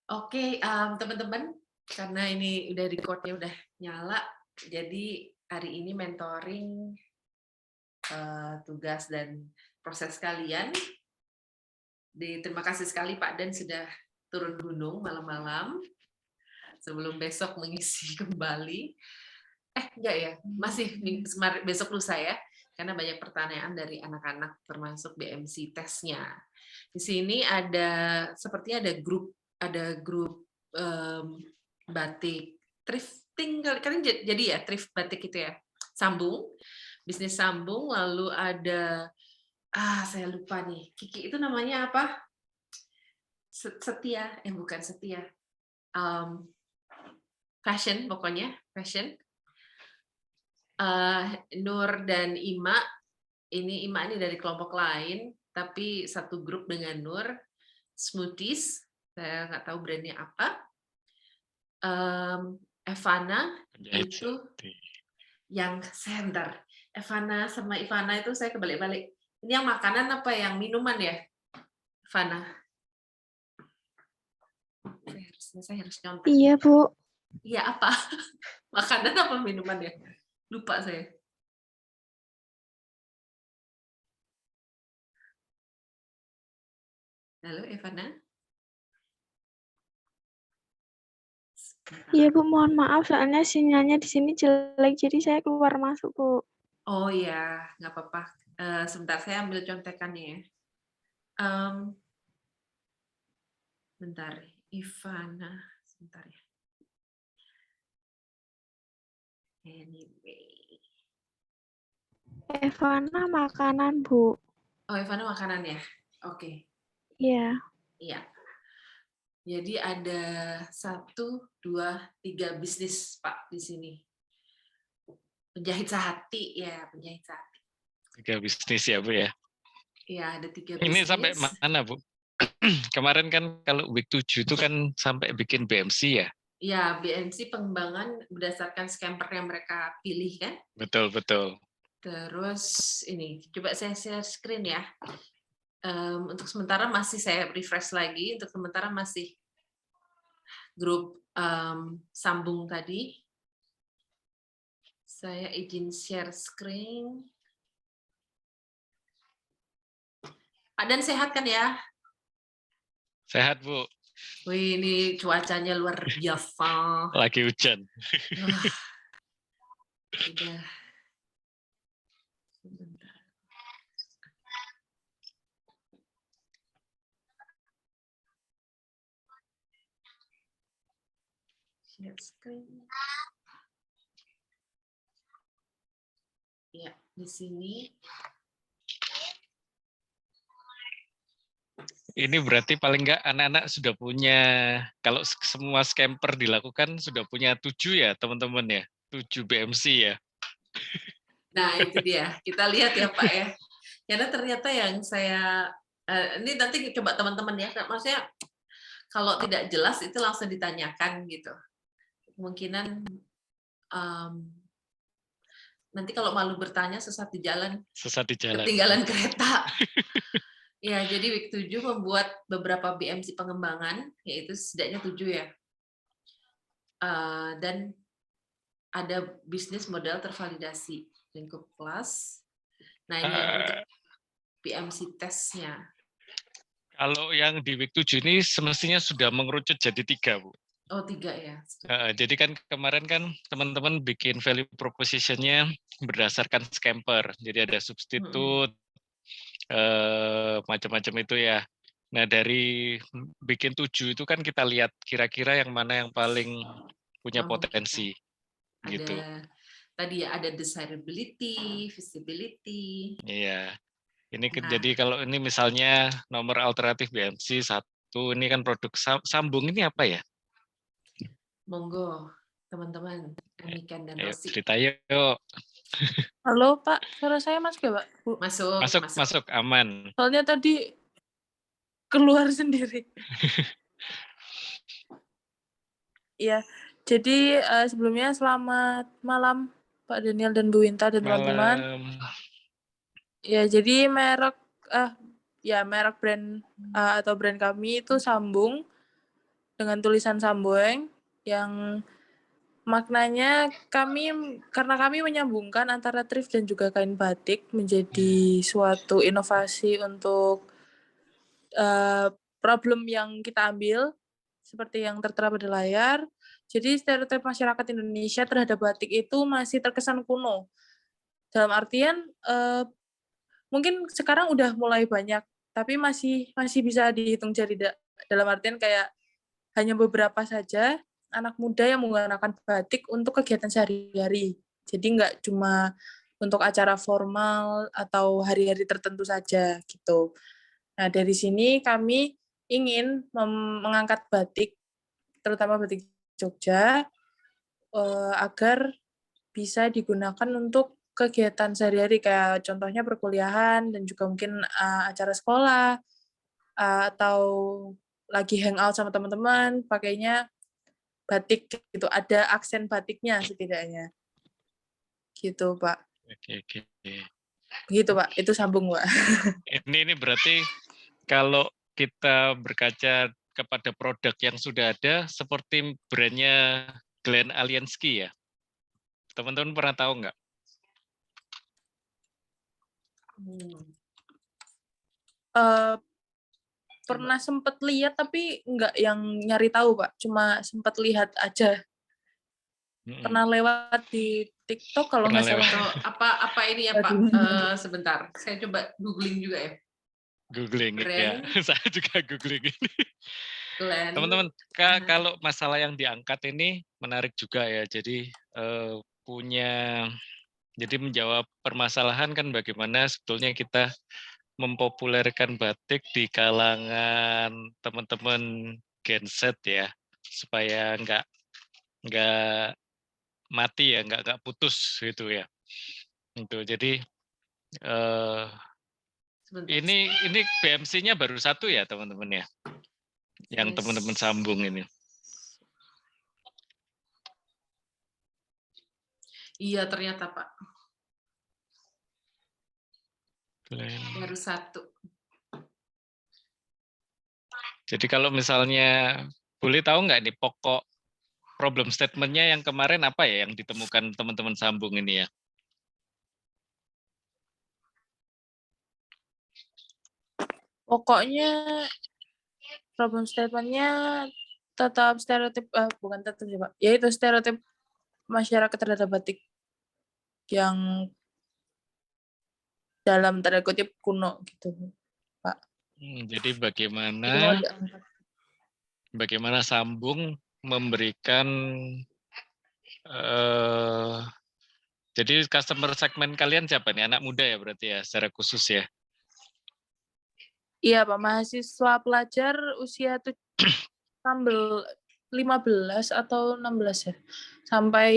Oke, teman-teman, karena ini udah record-nya udah nyala, jadi hari ini mentoring tugas dan proses kalian. Terima kasih sekali Pak Dan sudah turun gunung malam-malam sebelum besok mengisi kembali. Enggak ya, masih besok lusa ya, karena banyak pertanyaan dari anak-anak termasuk BMC tesnya. Di sini sepertinya ada grup batik thrifting kalian jadi ya thrift batik itu ya, sambung, bisnis sambung, lalu ada saya lupa nih, Kiki itu namanya apa? Setia, bukan Setia, fashion pokoknya, fashion. Nur dan Ima ini dari kelompok lain, tapi satu grup dengan Nur. Smoothies, saya nggak tahu brandnya apa. Evana itu yang center. Evana sama Ivana itu saya kebalik-balik. Ini yang makanan apa yang minuman ya, Evana? Saya harus nyontek. Iya, Bu. Iya apa? Makanan apa minuman ya? Lupa saya. Halo, Evana? Iya, Bu. Mohon maaf, soalnya sinyalnya di sini jelek, jadi saya keluar masuk, Bu. Oh iya, nggak apa-apa. Sebentar, saya ambil contekannya ya. Bentar, Ivana. Sebentar ya. Anyway. Evana makanan, Bu. Oh, Ivana makanan ya? Oke. Iya. Iya. Jadi ada 1, 2, 3 bisnis Pak di sini. Penjahit sehati ya, penjahit sehati. 3 bisnis ya Bu ya? Iya, ada 3 Ini bisnis. sampai mana Bu? Kemarin kan kalau week 7 itu kan sampai bikin BMC ya? Ya, BMC pengembangan berdasarkan scamper yang mereka pilih kan? Betul, betul. Terus ini, coba saya share screen ya. Untuk sementara masih saya refresh lagi, untuk sementara masih grup sambung tadi. Saya izin share screen. Pak Dan sehat kan ya? Sehat Bu. Wih, ini cuacanya luar biasa. Lagi hujan. Udah. Sebentar. Share screen. Ya, di sini. Ini berarti paling nggak anak-anak sudah punya, kalau semua scamper dilakukan sudah punya 7 ya teman-teman ya? 7 BMC ya? Nah, itu dia. Kita lihat ya Pak ya. Karena ternyata yang saya, ini nanti coba teman-teman ya, maksudnya kalau tidak jelas itu langsung ditanyakan gitu. Kemungkinan nanti kalau malu bertanya sesat di jalan. Sesat di jalan. Ketinggalan kereta. Ya, jadi week 7 membuat beberapa BMC pengembangan, yaitu setidaknya 7 ya. Dan ada bisnis model tervalidasi lingkup kelas. Nah, ini yang untuk BMC tesnya. Kalau yang di week 7 ini semestinya sudah mengerucut jadi 3 Bu. Oh, 3 ya. Jadi kan kemarin kan teman-teman bikin value proposition-nya berdasarkan scamper. Jadi ada substitute, macam-macam itu ya. Nah dari bikin 7 itu kan kita lihat kira-kira yang mana yang paling punya potensi. Ada, gitu. Tadi ya ada desirability, visibility. Iya. Ini jadi kalau ini misalnya nomor alternatif BMC 1, ini kan produk sambung, ini apa ya? Monggo teman-teman, Amikan dan Rosi. Cerita yuk. Halo Pak, suara saya masuk ya Pak? Bu? Masuk, aman. Soalnya tadi keluar sendiri. Iya, jadi sebelumnya selamat malam Pak Daniel dan Bu Winta dan teman-teman. Ya, jadi merek brand atau brand kami itu Sambung. dengan tulisan Samboeng yang maknanya karena kami menyambungkan antara thrift dan juga kain batik menjadi suatu inovasi untuk problem yang kita ambil seperti yang tertera pada layar. Jadi stereotip masyarakat Indonesia terhadap batik itu masih terkesan kuno. Dalam artian mungkin sekarang udah mulai banyak, tapi masih bisa dihitung jari. Dalam artian kayak hanya beberapa saja anak muda yang menggunakan batik untuk kegiatan sehari-hari. Jadi nggak cuma untuk acara formal atau hari-hari tertentu saja gitu. Nah, dari sini kami ingin mengangkat batik, terutama batik Jogja, agar bisa digunakan untuk kegiatan sehari-hari, kayak contohnya perkuliahan dan juga mungkin acara sekolah, atau lagi hangout sama teman-teman, pakainya batik gitu, ada aksen batiknya setidaknya. Gitu, Pak. Oke. Begitu, Pak. Itu sambung, Pak. Ini berarti kalau kita berkaca kepada produk yang sudah ada, seperti brandnya Glenn Aliensky ya. Teman-teman pernah tahu nggak? Pernah sempat lihat tapi nggak yang nyari tahu, Pak. Cuma sempat lihat aja. Pernah lewat di TikTok kalau nggak salah. Apa ini ya, Pak? Sebentar, saya coba googling juga ya. Googling ya, saya juga googling ini. Teman-teman, kalau masalah yang diangkat ini menarik juga ya. Jadi jadi menjawab permasalahan kan bagaimana sebetulnya kita mempopulerkan batik di kalangan teman-teman Gen Z ya, supaya nggak mati ya, nggak putus gitu ya. Itu jadi ini BMC-nya baru satu ya teman-teman ya, yang teman-teman sambung ini. Iya ternyata Pak. Baru satu. Jadi kalau misalnya boleh tahu nggak nih pokok problem statement-nya yang kemarin apa ya yang ditemukan teman-teman sambung ini ya? Pokoknya problem statement-nya tetap stereotip, bukan tetap sih Pak, yaitu stereotip masyarakat terhadap batik yang dalam tanda kutip kuno gitu Pak. Jadi bagaimana sambung memberikan jadi customer segmen kalian siapa nih? Anak muda ya berarti ya secara khusus ya? Iya Pak, mahasiswa pelajar usia 15 atau 16 ya. Sampai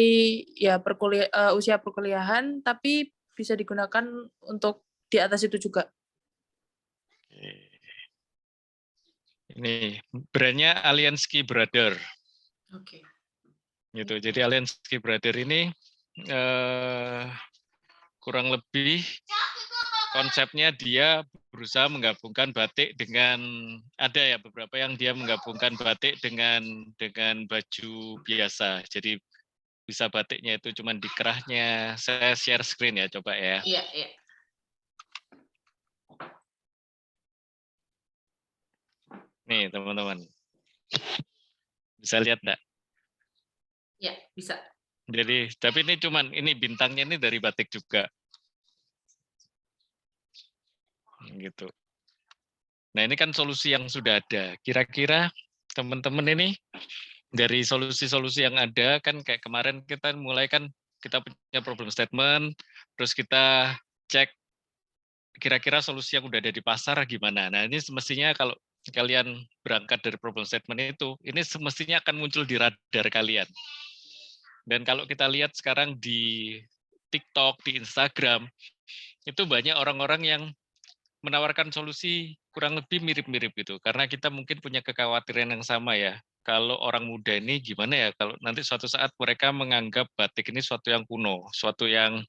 ya usia perkuliahan, tapi bisa digunakan untuk di atas itu juga. Ini brandnya Aliensky Brother. Oke. Gitu. Jadi Aliensky Brother ini kurang lebih konsepnya dia berusaha menggabungkan batik dengan ada ya beberapa yang dia menggabungkan batik dengan baju biasa. Jadi bisa batiknya itu cuman di kerahnya. Saya share screen ya coba ya. Iya. Nih teman-teman. Bisa lihat enggak? Ya, bisa. Jadi, tapi ini bintangnya ini dari batik juga. Gitu. Nah, ini kan solusi yang sudah ada. Kira-kira teman-teman ini dari solusi-solusi yang ada kan kayak kemarin kita mulai kan kita punya problem statement, terus kita cek kira-kira solusi yang udah ada di pasar gimana. Nah, ini semestinya kalau kalian berangkat dari problem statement itu, ini semestinya akan muncul di radar kalian. Dan kalau kita lihat sekarang di TikTok, di Instagram, itu banyak orang-orang yang menawarkan solusi kurang lebih mirip-mirip gitu. Karena kita mungkin punya kekhawatiran yang sama ya. Kalau orang muda ini gimana ya, kalau nanti suatu saat mereka menganggap batik ini suatu yang kuno, suatu yang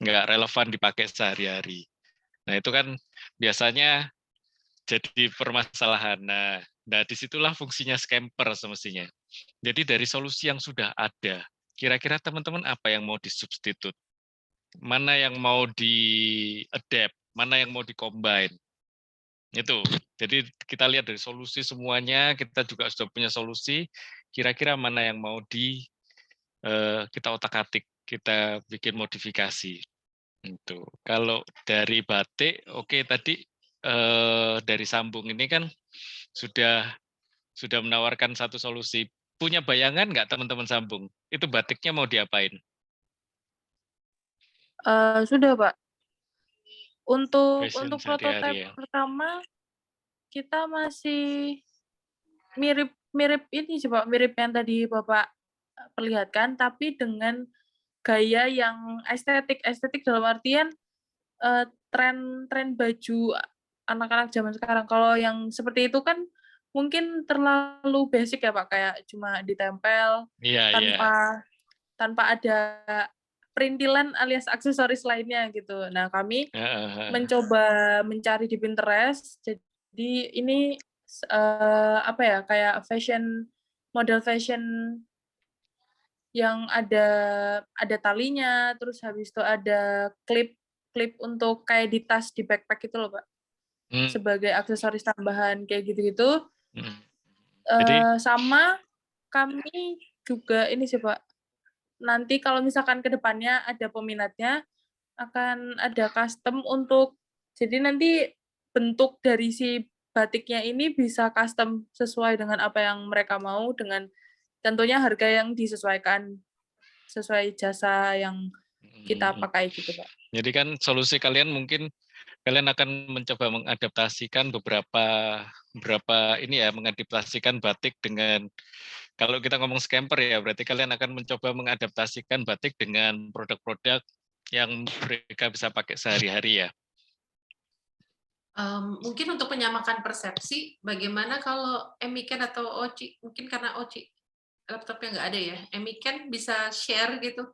nggak relevan dipakai sehari-hari. Nah itu kan biasanya jadi permasalahan. Nah Nah, disitulah fungsinya scamper semestinya. Jadi dari solusi yang sudah ada, kira-kira teman-teman apa yang mau disubstitut? Mana yang mau di-adapt? Mana yang mau di-combine? Itu. Jadi kita lihat dari solusi semuanya, kita juga sudah punya solusi, kira-kira mana yang mau kita otak-atik, kita bikin modifikasi. Itu. Kalau dari batik, oke tadi dari sambung ini kan sudah menawarkan satu solusi. Punya bayangan nggak teman-teman sambung? Itu batiknya mau diapain? Sudah, Pak. Untuk Fashion prototipe sehari-hari ya. pertama kita masih mirip ini sih, Pak, mirip yang tadi Bapak perlihatkan, tapi dengan gaya yang estetik. Estetik dalam artian tren baju anak-anak zaman sekarang. Kalau yang seperti itu kan mungkin terlalu basic ya, Pak, kayak cuma ditempel Iya, iya. tanpa ada perintilan alias aksesoris lainnya gitu. Nah, kami mencoba mencari di Pinterest. Jadi ini apa ya, kayak model fashion yang ada talinya, terus habis itu ada klip untuk kayak di tas, di backpack itu loh, Pak. Sebagai aksesoris tambahan kayak gitu-gitu. Jadi Sama kami juga ini sih, Pak. Nanti kalau misalkan ke depannya ada peminatnya, akan ada custom jadi nanti bentuk dari si batiknya ini bisa custom sesuai dengan apa yang mereka mau, dengan tentunya harga yang disesuaikan sesuai jasa yang kita pakai gitu, Pak. Jadi kan solusi kalian mungkin kalian akan mencoba mengadaptasikan beberapa ini ya, mengadaptasikan batik dengan, kalau kita ngomong scamper ya, berarti kalian akan mencoba mengadaptasikan batik dengan produk-produk yang mereka bisa pakai sehari-hari ya. Mungkin untuk menyamakan persepsi, bagaimana kalau Emiken atau Oci, mungkin karena Oci laptopnya nggak ada ya, Emiken bisa share gitu,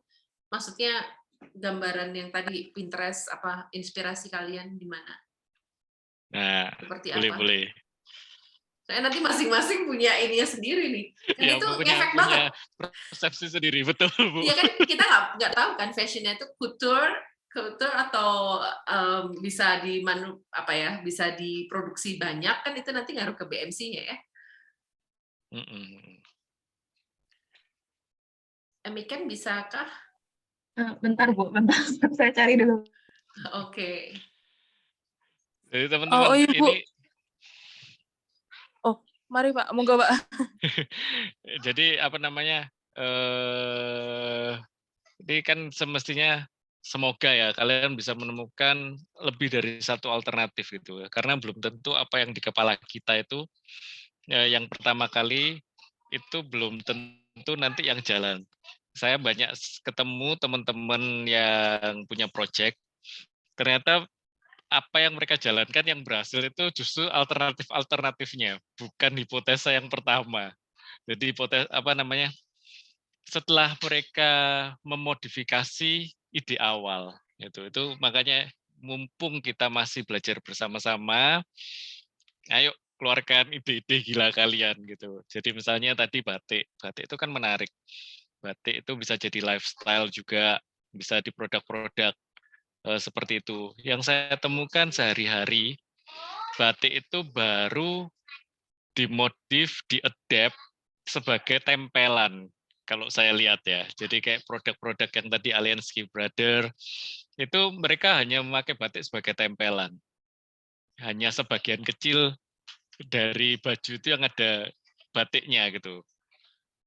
maksudnya gambaran yang tadi Pinterest, apa inspirasi kalian di mana? Nah, seperti boleh. Saya nanti masing-masing punya ininya sendiri nih. Kan Ya, itu punya ngefek banget. Persepsi sendiri, betul, Bu. Iya kan, kita nggak tahu kan fashionnya itu couture atau bisa bisa diproduksi banyak, kan itu nanti ngaruh ke BMC-nya ya. Emiken bisakah? Bentar Bu, bentar. Saya cari dulu. Oke. Jadi teman-teman iya, Bu. ini. Oh, mari Pak, moga Pak. Jadi apa namanya? Ini kan semestinya semoga ya kalian bisa menemukan lebih dari satu alternatif gitu, karena belum tentu apa yang di kepala kita itu yang pertama kali itu belum tentu nanti yang jalan. Saya banyak ketemu teman-teman yang punya project, ternyata apa yang mereka jalankan yang berhasil itu justru alternatifnya, bukan hipotesa yang pertama. Jadi setelah mereka memodifikasi ide awal, itu makanya mumpung kita masih belajar bersama-sama, ayo keluarkan ide-ide gila kalian gitu. Jadi misalnya tadi batik itu kan menarik. Batik itu bisa jadi lifestyle juga, bisa di produk-produk seperti itu. Yang saya temukan sehari-hari, batik itu baru dimodif, diadapt sebagai tempelan. Kalau saya lihat ya, jadi kayak produk-produk yang tadi Aliansky Brother, itu mereka hanya memakai batik sebagai tempelan. Hanya sebagian kecil dari baju itu yang ada batiknya gitu.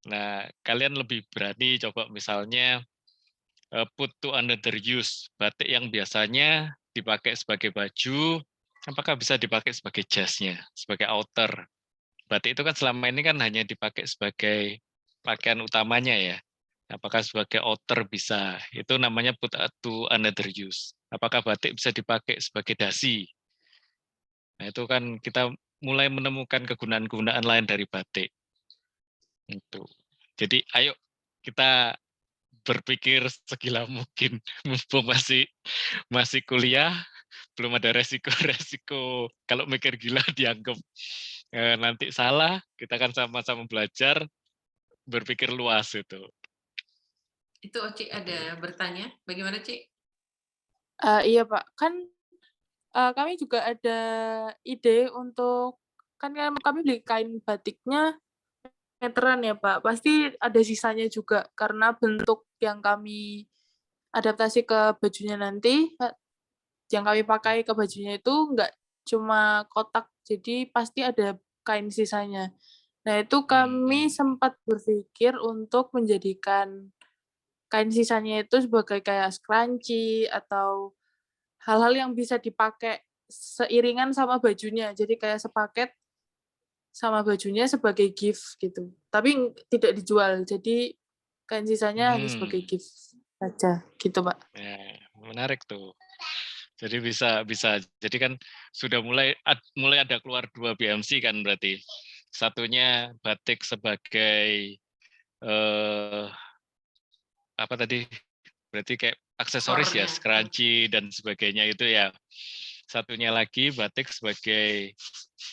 Nah, kalian lebih berani coba misalnya put to another use. Batik yang biasanya dipakai sebagai baju, apakah bisa dipakai sebagai jasnya, sebagai outer. Batik itu kan selama ini kan hanya dipakai sebagai pakaian utamanya ya. Apakah sebagai outer bisa? Itu namanya put to another use. Apakah batik bisa dipakai sebagai dasi? Nah, itu kan kita mulai menemukan kegunaan-kegunaan lain dari batik. Itu. Jadi ayo kita berpikir segila mungkin, mumpung masih kuliah, belum ada resiko kalau mikir gila dianggap nanti salah, kita kan sama-sama belajar, berpikir luas itu. Itu Oci ada bertanya, bagaimana Ci? Iya Pak, kan kami juga ada ide untuk, kan kami beli kain batiknya meteran ya Pak, pasti ada sisanya juga karena bentuk yang kami adaptasi ke bajunya nanti, yang kami pakai ke bajunya itu nggak cuma kotak, jadi pasti ada kain sisanya. Nah itu kami sempat berpikir untuk menjadikan kain sisanya itu sebagai kayak scrunchie atau hal-hal yang bisa dipakai seiringan sama bajunya. Jadi kayak sepaket sama bajunya sebagai gift gitu. Tapi tidak dijual. Jadi kain sisanya hanya sebagai gift saja gitu, Pak. Ya, menarik tuh. Jadi bisa jadi kan sudah mulai ada keluar 2 BMC kan berarti. Satunya batik sebagai apa tadi? Berarti kayak aksesoris ya, Core-nya. scrunchie dan sebagainya itu ya. Satunya lagi batik sebagai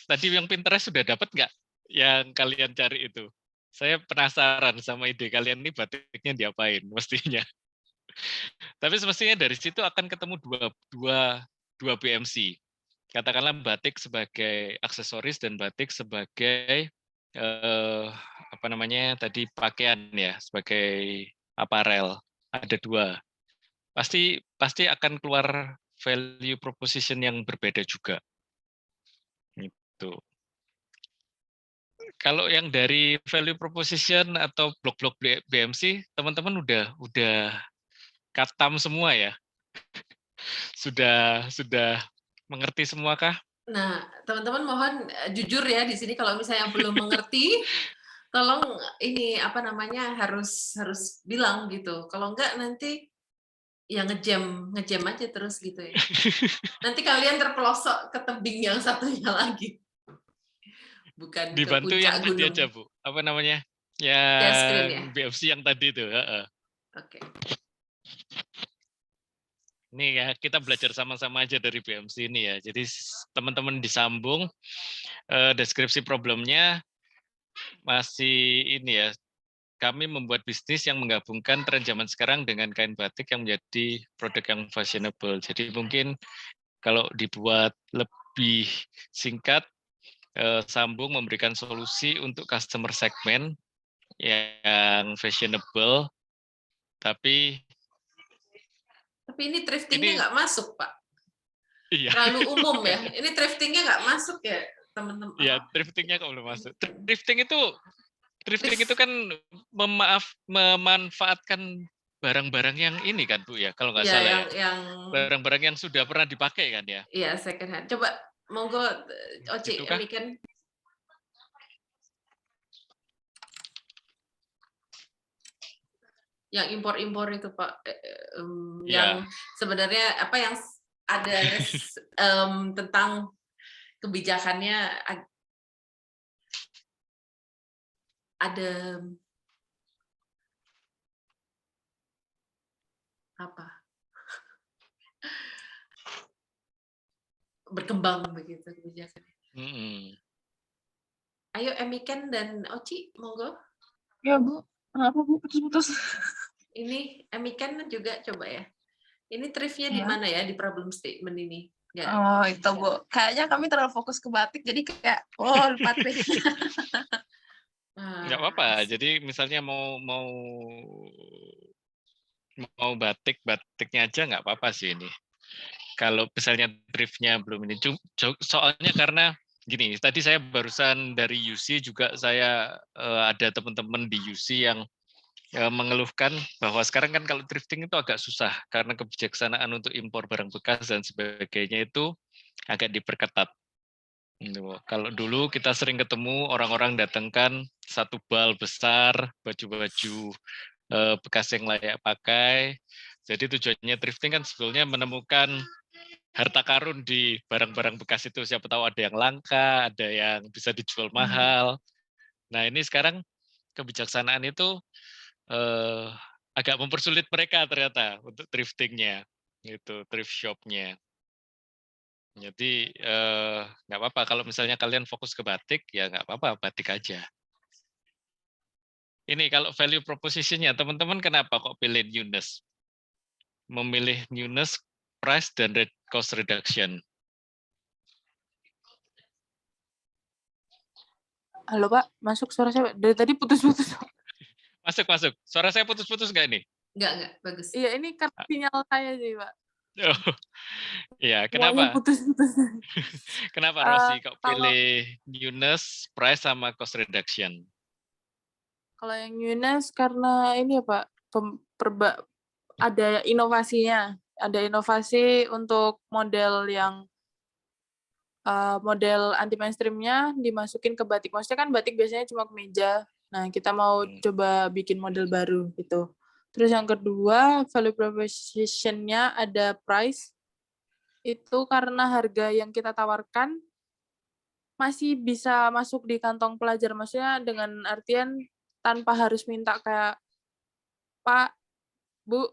tadi yang Pinterest sudah dapat nggak yang kalian cari itu? Saya penasaran sama ide kalian ini batiknya diapain mestinya. Tapi semestinya dari situ akan ketemu dua BMC. Katakanlah batik sebagai aksesoris dan batik sebagai apa namanya tadi pakaian ya, sebagai aparel. Ada 2. Pasti akan keluar value proposition yang berbeda juga. Gitu. Kalau yang dari value proposition atau blok-blok BMC, teman-teman udah katam semua ya? Sudah mengerti semuakah? Nah, teman-teman mohon jujur ya di sini kalau misalnya belum mengerti, tolong ini apa namanya harus bilang gitu. Kalau enggak nanti ya ngejam aja terus gitu ya. Nanti kalian terpelosok ke tebing yang satunya lagi. Bukan ke Dibantu yang puncak tadi gunung. aja, Bu. Apa namanya? Share screen ya. Yang BFC yang tadi itu. Oke. Ini ya, kita belajar sama-sama aja dari BMC ini ya. Jadi teman-teman disambung, deskripsi problemnya masih ini ya, kami membuat bisnis yang menggabungkan tren zaman sekarang dengan kain batik yang menjadi produk yang fashionable. Jadi mungkin kalau dibuat lebih singkat, sambung memberikan solusi untuk customer segment yang fashionable, tapi ini thriftingnya ini nggak masuk, Pak. iya. Terlalu umum ya. Ini thriftingnya nggak masuk ya, teman-teman. Iya, thriftingnya kok belum masuk. Thrifting itu kan memanfaatkan barang-barang yang ini kan Bu ya, kalau nggak Iya, salah ya. yang Barang-barang yang sudah pernah dipakai kan ya. iya second hand. Coba monggo Oci, Gitu kah? kan yang impor-impor itu Pak, yang sebenarnya apa yang ada tentang kebijakannya ada apa berkembang begitu kebijakannya. Ayo Emiken dan Oci, monggo. Ya Bu, kenapa Bu putus-putus? Ini Emiken juga coba ya. Ini thrift-nya di Ya. mana ya di problem statement ini? Nggak. Oh itu Bu, kayaknya kami terlalu fokus ke batik jadi kayak lupa thrift. Nggak apa-apa. Jadi misalnya mau batiknya aja nggak apa-apa sih ini. Kalau misalnya thrift-nya belum ini, soalnya karena gini, tadi saya barusan dari UC juga saya ada teman-teman di UC yang mengeluhkan bahwa sekarang kan kalau thrifting itu agak susah karena kebijaksanaan untuk impor barang bekas dan sebagainya itu agak diperketat. Kalau dulu kita sering ketemu orang-orang datangkan satu bal besar, baju-baju bekas yang layak pakai. Jadi tujuannya thrifting kan sebetulnya menemukan harta karun di barang-barang bekas itu. Siapa tahu ada yang langka, ada yang bisa dijual mahal. Nah ini sekarang kebijaksanaan itu agak mempersulit mereka ternyata untuk thriftingnya, itu thrift shopnya. Jadi nggak apa-apa kalau misalnya kalian fokus ke batik, ya nggak apa-apa, batik aja. Ini kalau value proposition-nya, teman-teman kenapa kok pilih newness? Memilih newness, price, dan cost reduction. Halo Pak, masuk suara saya Pak. Dari tadi putus-putus. Masuk. Suara saya putus-putus nggak ini? Enggak, bagus. Iya, ini karena sinyal saya sih Pak. Oh, ya, Semuanya kenapa? putus-putus. Kenapa Rosi kok Kalau pilih newness, price, sama cost reduction? kalau yang newness karena ini ya Pak, ada inovasinya. Ada inovasi untuk model yang model anti mainstream-nya dimasukin ke batik. Maksudnya kan batik biasanya cuma kemeja. Nah, kita mau coba bikin model baru gitu. Terus yang kedua, value proposition-nya ada price. Itu karena harga yang kita tawarkan masih bisa masuk di kantong pelajar. Maksudnya dengan artian tanpa harus minta kayak, Pak, Bu,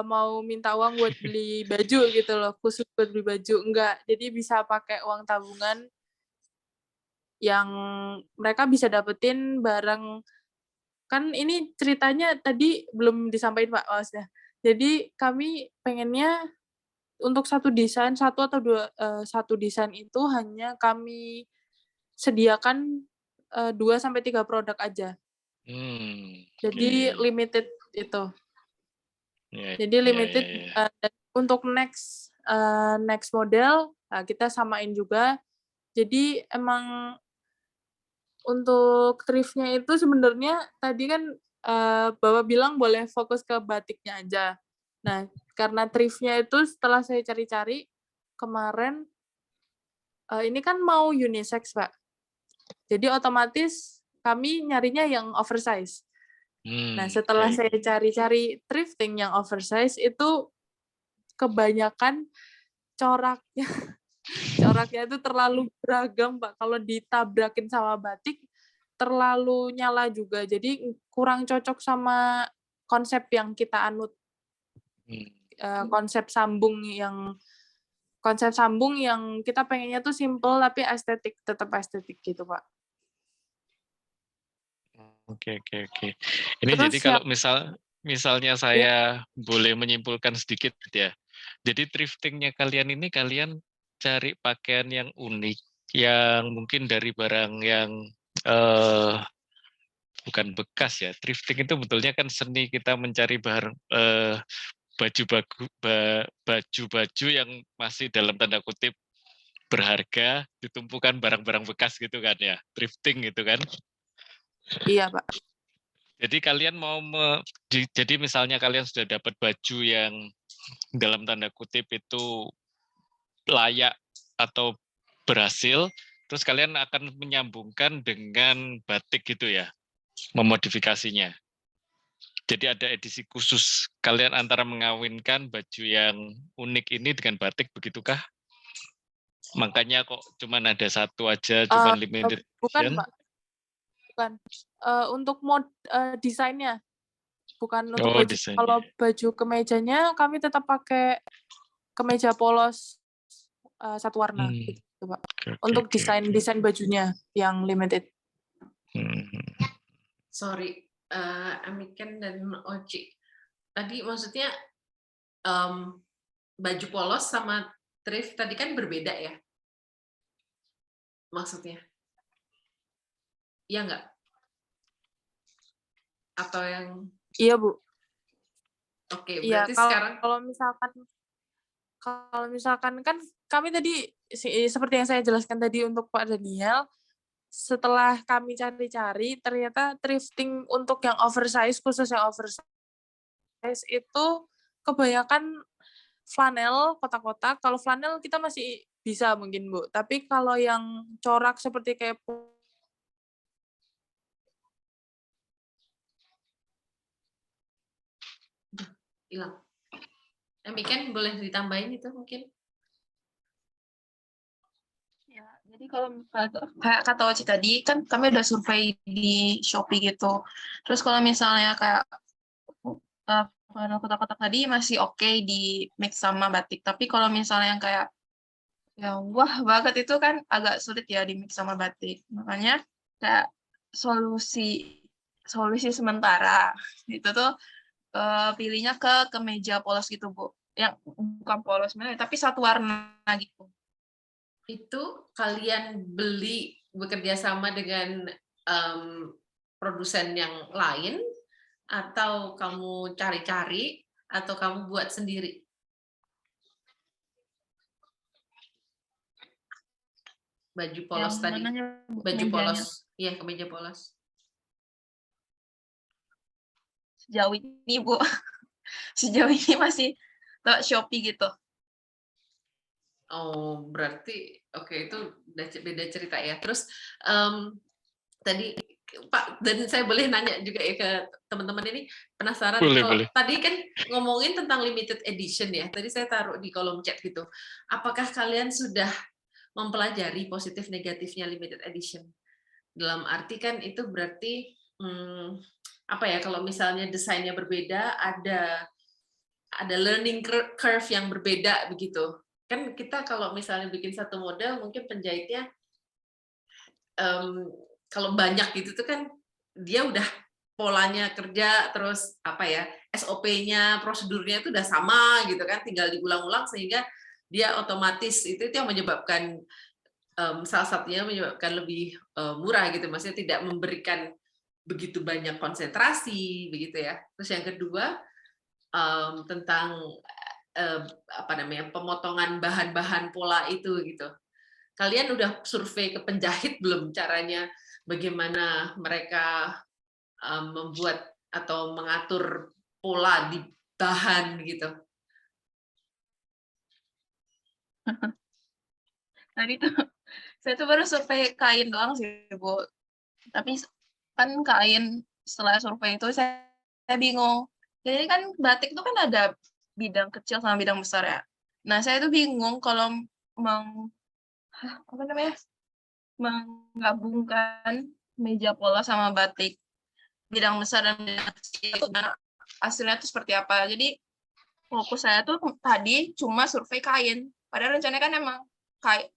mau minta uang buat beli baju gitu loh, khusus buat beli baju. Enggak, jadi bisa pakai uang tabungan yang mereka bisa dapetin barang. Kan ini ceritanya tadi belum disampaikan Pak Wasnya. Jadi kami pengennya untuk satu desain itu hanya kami sediakan 2-3 produk aja. Jadi limited itu. Jadi limited untuk next model kita samain juga. Jadi emang untuk thrift-nya itu sebenarnya tadi kan Bapak bilang boleh fokus ke batiknya aja. Nah, karena thrift-nya itu setelah saya cari-cari kemarin ini kan mau unisex, Pak. Jadi otomatis kami nyarinya yang oversize. Nah, setelah saya cari-cari thrifting yang oversize itu kebanyakan coraknya itu terlalu beragam, Pak. Kalau ditabrakin sama batik terlalu nyala juga. Jadi kurang cocok sama konsep yang kita anut. Konsep sambung yang kita pengennya tuh simple tapi tetap estetik gitu, Pak. Oke. Ini Terus jadi kalau misalnya saya boleh menyimpulkan sedikit ya. Jadi thriftingnya kalian ini kalian cari pakaian yang unik, yang mungkin dari barang yang bukan bekas ya. Thrifting itu betulnya kan seni kita mencari baju-baju yang masih dalam tanda kutip berharga, ditumpukan barang-barang bekas gitu kan ya. Thrifting gitu kan. Iya, Pak. Jadi kalian jadi misalnya kalian sudah dapat baju yang dalam tanda kutip itu layak atau berhasil, terus kalian akan menyambungkan dengan batik gitu ya, memodifikasinya. Jadi ada edisi khusus, kalian antara mengawinkan baju yang unik ini dengan batik, begitukah? Makanya kok cuman ada satu aja, cuman limited edition? Bukan, Pak. Bukan. Untuk desainnya. Bukan untuk baju. Desainnya. Kalau baju kemejanya kami tetap pakai kemeja polos satu warna gitu, Pak. Untuk desain bajunya yang limited. Sorry, Amiken dan Oci. Tadi maksudnya baju polos sama thrift tadi kan berbeda ya? Maksudnya? Iya nggak? Atau yang... Iya, Bu. Oke, berarti sekarang... Kalau misalkan kan kami tadi, seperti yang saya jelaskan tadi untuk Pak Daniel, setelah kami cari-cari, ternyata thrifting untuk yang oversize, khusus yang oversize, itu kebanyakan flanel, kotak-kotak. Kalau flanel kita masih bisa mungkin, Bu. Tapi kalau yang corak seperti kayak hilang. Amiken boleh ditambahin itu mungkin? Ya, jadi kalau kayak kata Oci tadi, kan kami udah survei di Shopee gitu. Terus kalau misalnya kayak kotak-kotak tadi masih oke di mix sama batik. Tapi kalau misalnya yang kayak Ya, wah banget itu kan agak sulit ya di mix sama batik. Makanya kayak solusi sementara itu tuh pilihnya ke kemeja polos gitu, Bu. Yang bukan polos sebenarnya, tapi satu warna gitu. Itu kalian beli bekerja sama dengan produsen yang lain, atau kamu cari-cari, atau kamu buat sendiri? Baju polos Yang tadi, mananya, Bu, baju kemejanya? polos, iya kemeja polos. Sejauh ini, Bu, sejauh ini masih ke Shopee gitu. Oh, berarti oke itu beda cerita ya. Terus tadi Pak, dan saya boleh nanya juga ya ke teman-teman ini, penasaran kalau Boleh. tadi kan ngomongin tentang limited edition ya. Tadi saya taruh di kolom chat gitu. Apakah kalian sudah mempelajari positif negatifnya limited edition? Dalam arti kan itu berarti apa ya, kalau misalnya desainnya berbeda, ada learning curve yang berbeda begitu. Kan kita kalau misalnya bikin satu model, mungkin penjahitnya kalau banyak gitu tuh kan dia udah polanya kerja, terus apa ya, SOP-nya, prosedurnya itu udah sama gitu kan, tinggal diulang-ulang sehingga dia otomatis itu yang menyebabkan salah satunya menyebabkan lebih murah gitu, maksudnya tidak memberikan begitu banyak konsentrasi begitu ya. Terus yang kedua tentang apa namanya, pemotongan bahan-bahan pola itu gitu. Kalian udah survei ke penjahit belum caranya bagaimana mereka membuat atau mengatur pola di bahan gitu? Tadi tuh saya tuh baru survei kain doang sih, Bu. Tapi kan kain setelah survei itu saya bingung. Jadi kan batik itu kan ada bidang kecil sama bidang besar ya. Nah, saya tuh bingung kalau menggabungkan meja polos sama batik bidang besar dan bidang kecil. Nah, hasilnya tuh seperti apa. Jadi fokus saya tuh tadi cuma survei kain. Padahal rencananya kan emang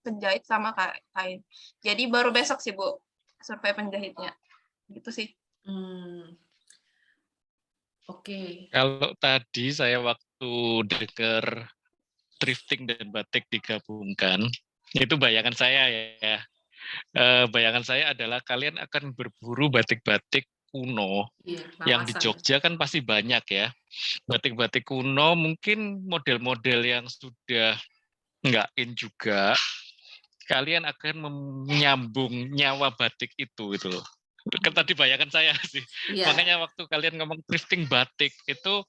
penjahit sama kain. Jadi baru besok sih, Bu, survei penjahitnya. Gitu sih. Oke. Kalau tadi saya waktu dengar thrifting dan batik digabungkan, itu bayangan saya ya. Bayangan saya adalah kalian akan berburu batik-batik kuno. Iya, Yang di rawasan. Jogja kan pasti banyak ya. Batik-batik kuno mungkin model-model yang sudah nggak in juga. Kalian akan menyambung nyawa batik itu gitu loh. Tadi bayangan saya sih. Iya. Makanya waktu kalian ngomong thrifting batik itu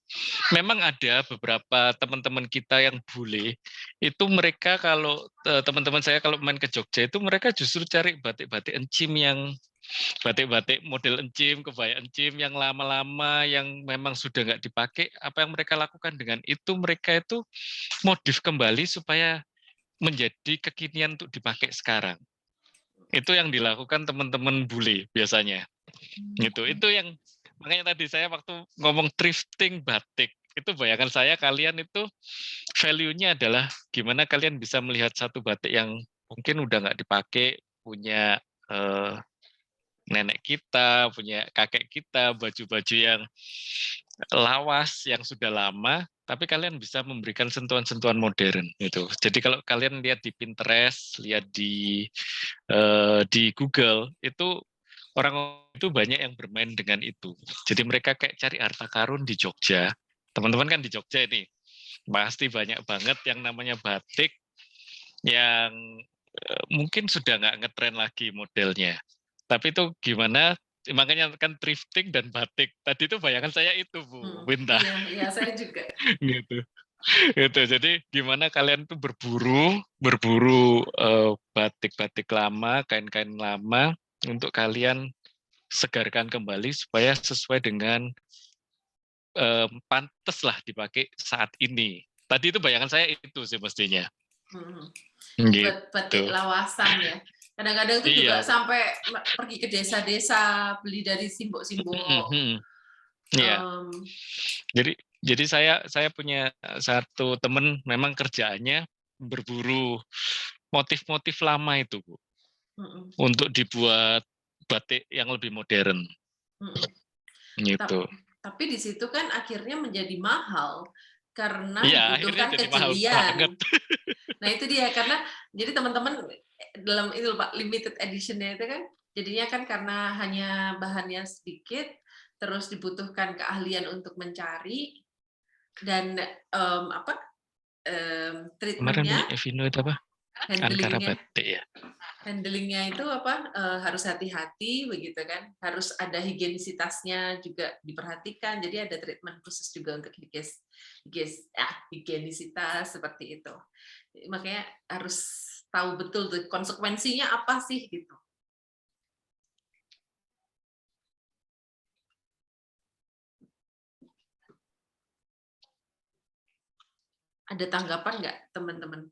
memang ada beberapa teman-teman kita yang bule itu mereka kalau teman-teman saya kalau main ke Jogja itu mereka justru cari batik-batik encim yang batik-batik model encim, kebaya encim yang lama-lama yang memang sudah nggak dipakai. Apa yang mereka lakukan dengan itu mereka itu modif kembali supaya menjadi kekinian untuk dipakai sekarang. Itu yang dilakukan teman-teman bule biasanya. Gitu. Itu yang makanya tadi saya waktu ngomong thrifting batik, itu bayangan saya kalian itu value-nya adalah gimana kalian bisa melihat satu batik yang mungkin udah nggak dipakai, punya nenek kita, punya kakek kita, baju-baju yang lawas yang sudah lama, tapi kalian bisa memberikan sentuhan-sentuhan modern itu. Jadi kalau kalian lihat di Pinterest, lihat di Google itu orang itu banyak yang bermain dengan itu. Jadi mereka kayak cari harta karun di Jogja. Teman-teman kan di Jogja ini pasti banyak banget yang namanya batik yang mungkin sudah nggak ngetren lagi modelnya. Tapi itu gimana? Makanya kan thrifting dan batik. Tadi itu bayangan saya itu, Bu Winta. Iya, saya juga. Gitu. Gitu. Jadi gimana kalian tuh berburu batik-batik lama, kain-kain lama untuk kalian segarkan kembali supaya sesuai dengan pantas lah dipakai saat ini. Tadi itu bayangan saya itu sih mestinya. Gitu. Batik lawasan ya. Kadang-kadang tuh juga sampai pergi ke desa-desa beli dari simbok-simbok. Iya. Jadi saya punya satu teman memang kerjaannya berburu motif-motif lama itu, Bu, Mm-mm. untuk dibuat batik yang lebih modern. Mm-mm. Gitu. Tapi di situ kan akhirnya menjadi mahal karena Iya, akhirnya dibutuhkan jadi mahal kejelian. banget. Nah itu dia, karena jadi teman-teman dalam itu Pak, limited edition-nya itu kan jadinya kan karena hanya bahannya sedikit, terus dibutuhkan keahlian untuk mencari dan Kemarin treatment-nya, punya Evino itu apa? Ankara handling-nya batik ya. handlingnya itu harus hati-hati begitu kan, harus ada higienisitasnya juga diperhatikan, jadi ada treatment khusus juga untuk higienisitas seperti itu. Makanya harus tahu betul tuh konsekuensinya apa sih gitu. Ada tanggapan nggak teman-teman?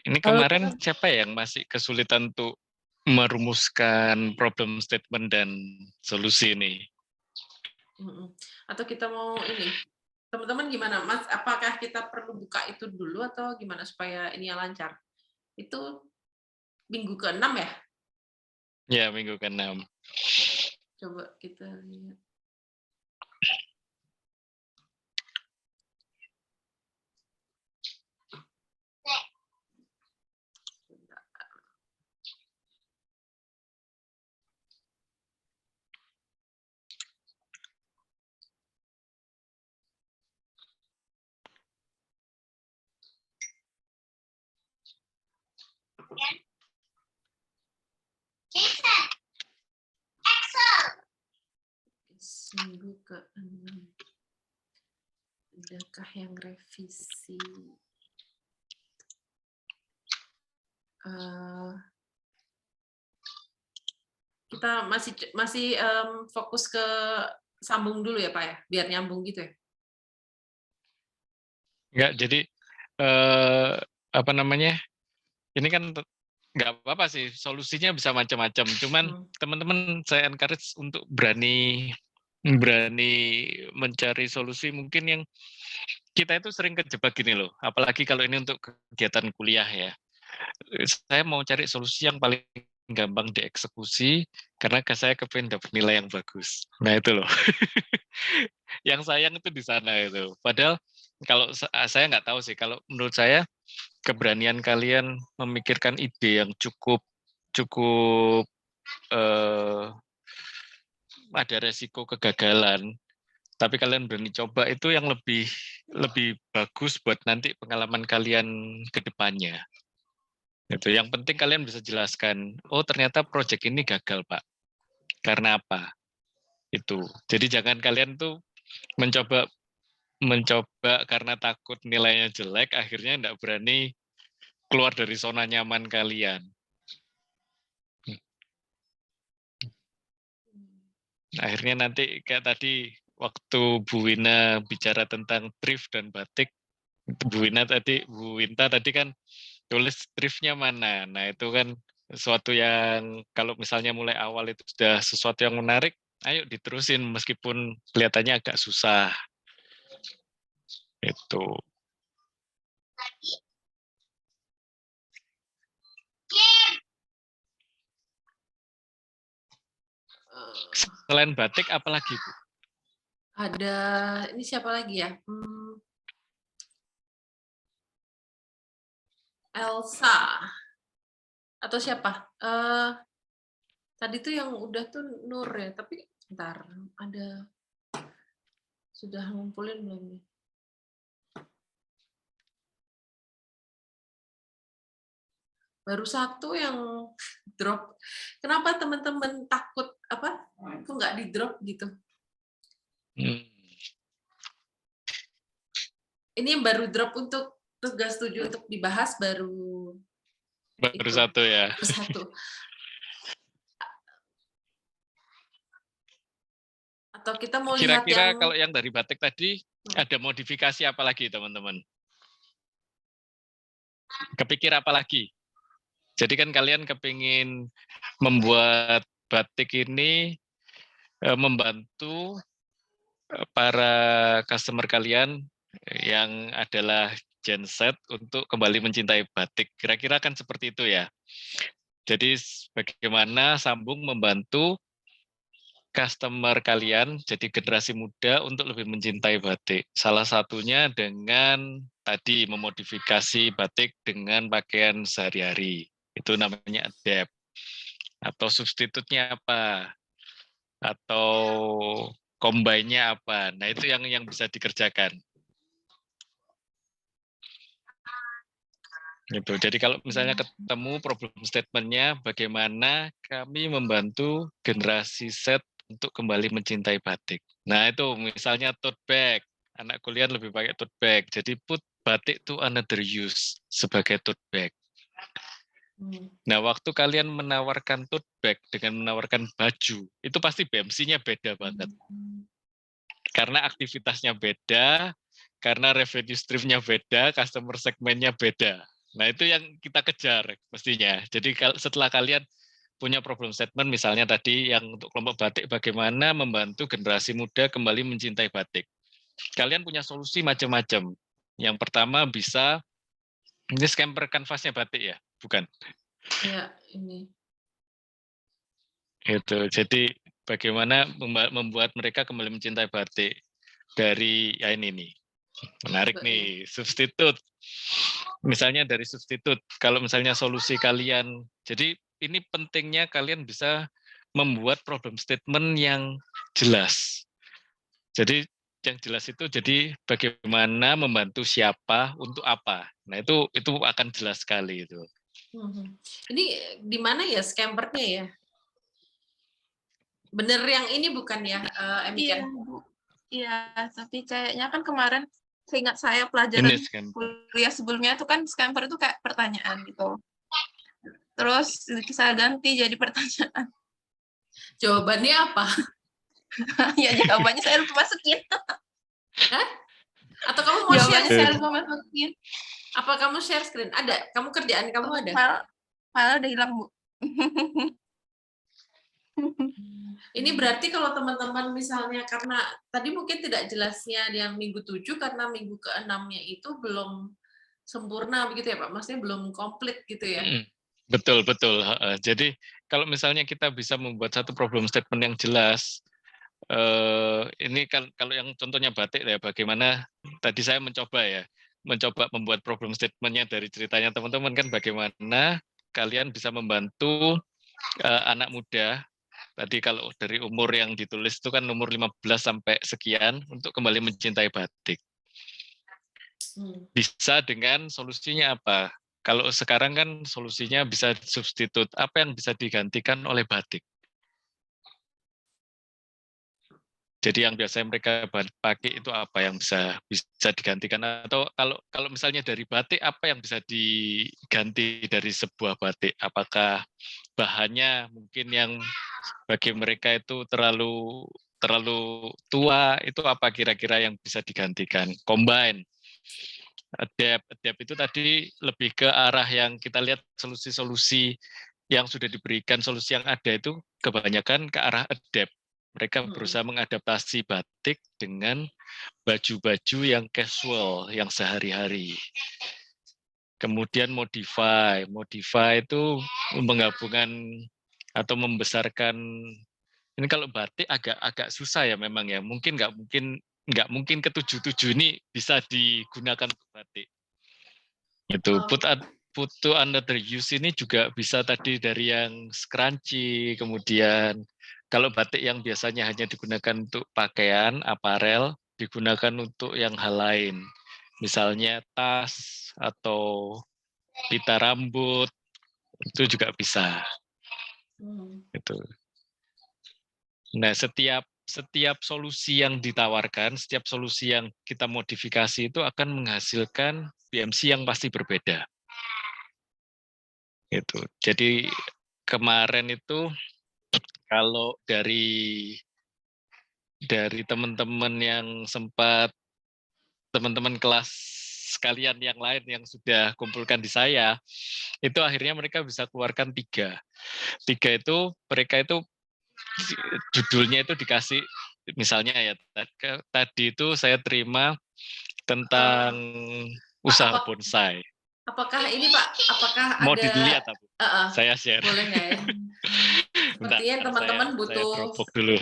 Ini Kalau kemarin siapa yang masih kesulitan untuk merumuskan problem statement dan solusi ini? Atau kita mau ini, teman-teman gimana Mas? Apakah kita perlu buka itu dulu atau gimana supaya ini lancar? Itu minggu ke-6 ya? Ya, minggu ke-6. Coba kita lihat. Minggu ke-6. Adakah yang revisi? Kita masih fokus ke sambung dulu ya Pak ya, biar nyambung gitu ya. Enggak, jadi apa namanya? Ini kan nggak apa-apa sih, solusinya bisa macam-macam. Cuman teman-teman saya encourage untuk berani mencari solusi mungkin yang kita itu sering kejebak gini loh. Apalagi kalau ini untuk kegiatan kuliah ya. Saya mau cari solusi yang paling gampang dieksekusi karena saya kepengen dapat nilai yang bagus. Nah itu loh. Yang sayang itu di sana itu. Padahal kalau saya nggak tahu sih, kalau menurut saya keberanian kalian memikirkan ide yang cukup ada resiko kegagalan, tapi kalian berani coba, itu yang lebih bagus buat nanti pengalaman kalian ke depannya. Itu yang penting kalian bisa jelaskan, oh ternyata proyek ini gagal Pak, karena apa? Itu. Jadi jangan kalian tuh mencoba karena takut nilainya jelek, akhirnya enggak berani keluar dari zona nyaman kalian. Akhirnya nanti kayak tadi waktu Bu Wina bicara tentang thrift dan batik, Bu Winta tadi kan tulis thriftnya mana. Nah itu kan sesuatu yang kalau misalnya mulai awal itu sudah sesuatu yang menarik, ayo diterusin meskipun kelihatannya agak susah. Itu. Selain batik, apalagi Bu? Ada, ini siapa lagi ya? Elsa. Atau siapa? Tadi tuh yang udah tuh Nur ya, tapi bentar, ada sudah ngumpulin belum nih? Baru satu yang drop. Kenapa teman-teman takut apa? Kok nggak di drop gitu? Ini yang baru drop untuk tugas 7 untuk dibahas baru itu, satu ya. Baru satu. Atau kita mau lihat Kira-kira yang kalau yang dari batik tadi ada modifikasi apa lagi teman-teman? Kepikir apa lagi? Jadi kan kalian kepingin membuat batik ini membantu para customer kalian yang adalah Gen Z untuk kembali mencintai batik. Kira-kira kan seperti itu ya. Jadi bagaimana Sambung membantu customer kalian jadi generasi muda untuk lebih mencintai batik. Salah satunya dengan tadi memodifikasi batik dengan pakaian sehari-hari. Itu namanya adapt. Atau substitutnya apa? Atau combine-nya apa? Nah, itu yang bisa dikerjakan. Gitu. Jadi kalau misalnya ketemu problem statement-nya, bagaimana kami membantu generasi Z untuk kembali mencintai batik. Nah itu misalnya tote bag, anak kuliah lebih pakai tote bag. Jadi put batik to another use sebagai tote bag. Nah waktu kalian menawarkan tote bag dengan menawarkan baju, itu pasti BMC-nya beda banget. Karena aktivitasnya beda, karena revenue stream-nya beda, customer segmen-nya beda. Nah, itu yang kita kejar mestinya. Jadi setelah kalian punya problem statement, misalnya tadi yang untuk kelompok batik, bagaimana membantu generasi muda kembali mencintai batik. Kalian punya solusi macam-macam. Yang pertama bisa, ini scamper kanvasnya batik ya? Bukan? Ya, ini. Itu. Jadi bagaimana membuat mereka kembali mencintai batik. Dari, ya ini nih. Menarik nih, substitut. Misalnya dari substitut, kalau misalnya solusi kalian, jadi ini pentingnya kalian bisa membuat problem statement yang jelas. Jadi yang jelas itu jadi bagaimana membantu siapa untuk apa. Nah itu akan jelas sekali itu. Ini di mana ya scampernya ya? Bener yang ini bukan ya, Iya, Bu. Iya, tapi kayaknya kan kemarin seingat saya pelajaran kuliah sebelumnya itu kan scamper itu kayak pertanyaan gitu. Terus saya ganti jadi pertanyaan. Jawabannya apa? Ya jawabannya saya lupa masukin. Hah? Atau kamu mau jawabannya share? Saya lupa masukin. Apa kamu share screen? Ada? Kamu kerjaan kamu ada? File udah hilang, Bu. Ini berarti kalau teman-teman misalnya karena tadi mungkin tidak jelasnya yang minggu 7 karena minggu ke-6-nya itu belum sempurna begitu ya Pak? Maksudnya belum komplit gitu ya? Betul, betul. Jadi kalau misalnya kita bisa membuat satu problem statement yang jelas, ini kan kalau yang contohnya batik ya, bagaimana tadi saya mencoba membuat problem statement-nya dari ceritanya teman-teman kan bagaimana kalian bisa membantu anak muda. Tadi kalau dari umur yang ditulis itu kan umur 15 sampai sekian untuk kembali mencintai batik. Bisa dengan solusinya apa? Kalau sekarang kan solusinya bisa substitut. Apa yang bisa digantikan oleh batik? Jadi yang biasanya mereka pakai itu apa yang bisa digantikan, atau kalau misalnya dari batik apa yang bisa diganti dari sebuah batik? Apakah bahannya mungkin yang bagi mereka itu terlalu tua, itu apa kira-kira yang bisa digantikan? Combine. Adapt itu tadi lebih ke arah yang kita lihat solusi-solusi yang sudah diberikan, solusi yang ada itu kebanyakan ke arah adapt. Mereka berusaha mengadaptasi batik dengan baju-baju yang casual, yang sehari-hari. Kemudian modify itu menggabungkan atau membesarkan. Ini kalau batik agak susah ya memang ya. Nggak mungkin ke-7 ini bisa digunakan untuk batik. Itu put to another use ini juga bisa tadi dari yang scrunchie, kemudian kalau batik yang biasanya hanya digunakan untuk pakaian, aparel, digunakan untuk yang hal lain. Misalnya tas atau pita rambut, itu juga bisa. Gitu. Nah, setiap solusi yang ditawarkan, setiap solusi yang kita modifikasi itu akan menghasilkan BMC yang pasti berbeda. Gitu. Jadi kemarin itu kalau dari teman-teman yang sempat, teman-teman kelas sekalian yang lain yang sudah kumpulkan di saya, itu akhirnya mereka bisa keluarkan 3 itu mereka itu judulnya itu dikasih misalnya ya tadi itu saya terima tentang usaha apa- bonsai. Apakah ini Pak? Apakah Mau ada? dilihat Bu? Saya share. Boleh nggak ya? Bentar, Sepertinya teman-teman saya butuh dropbox dulu.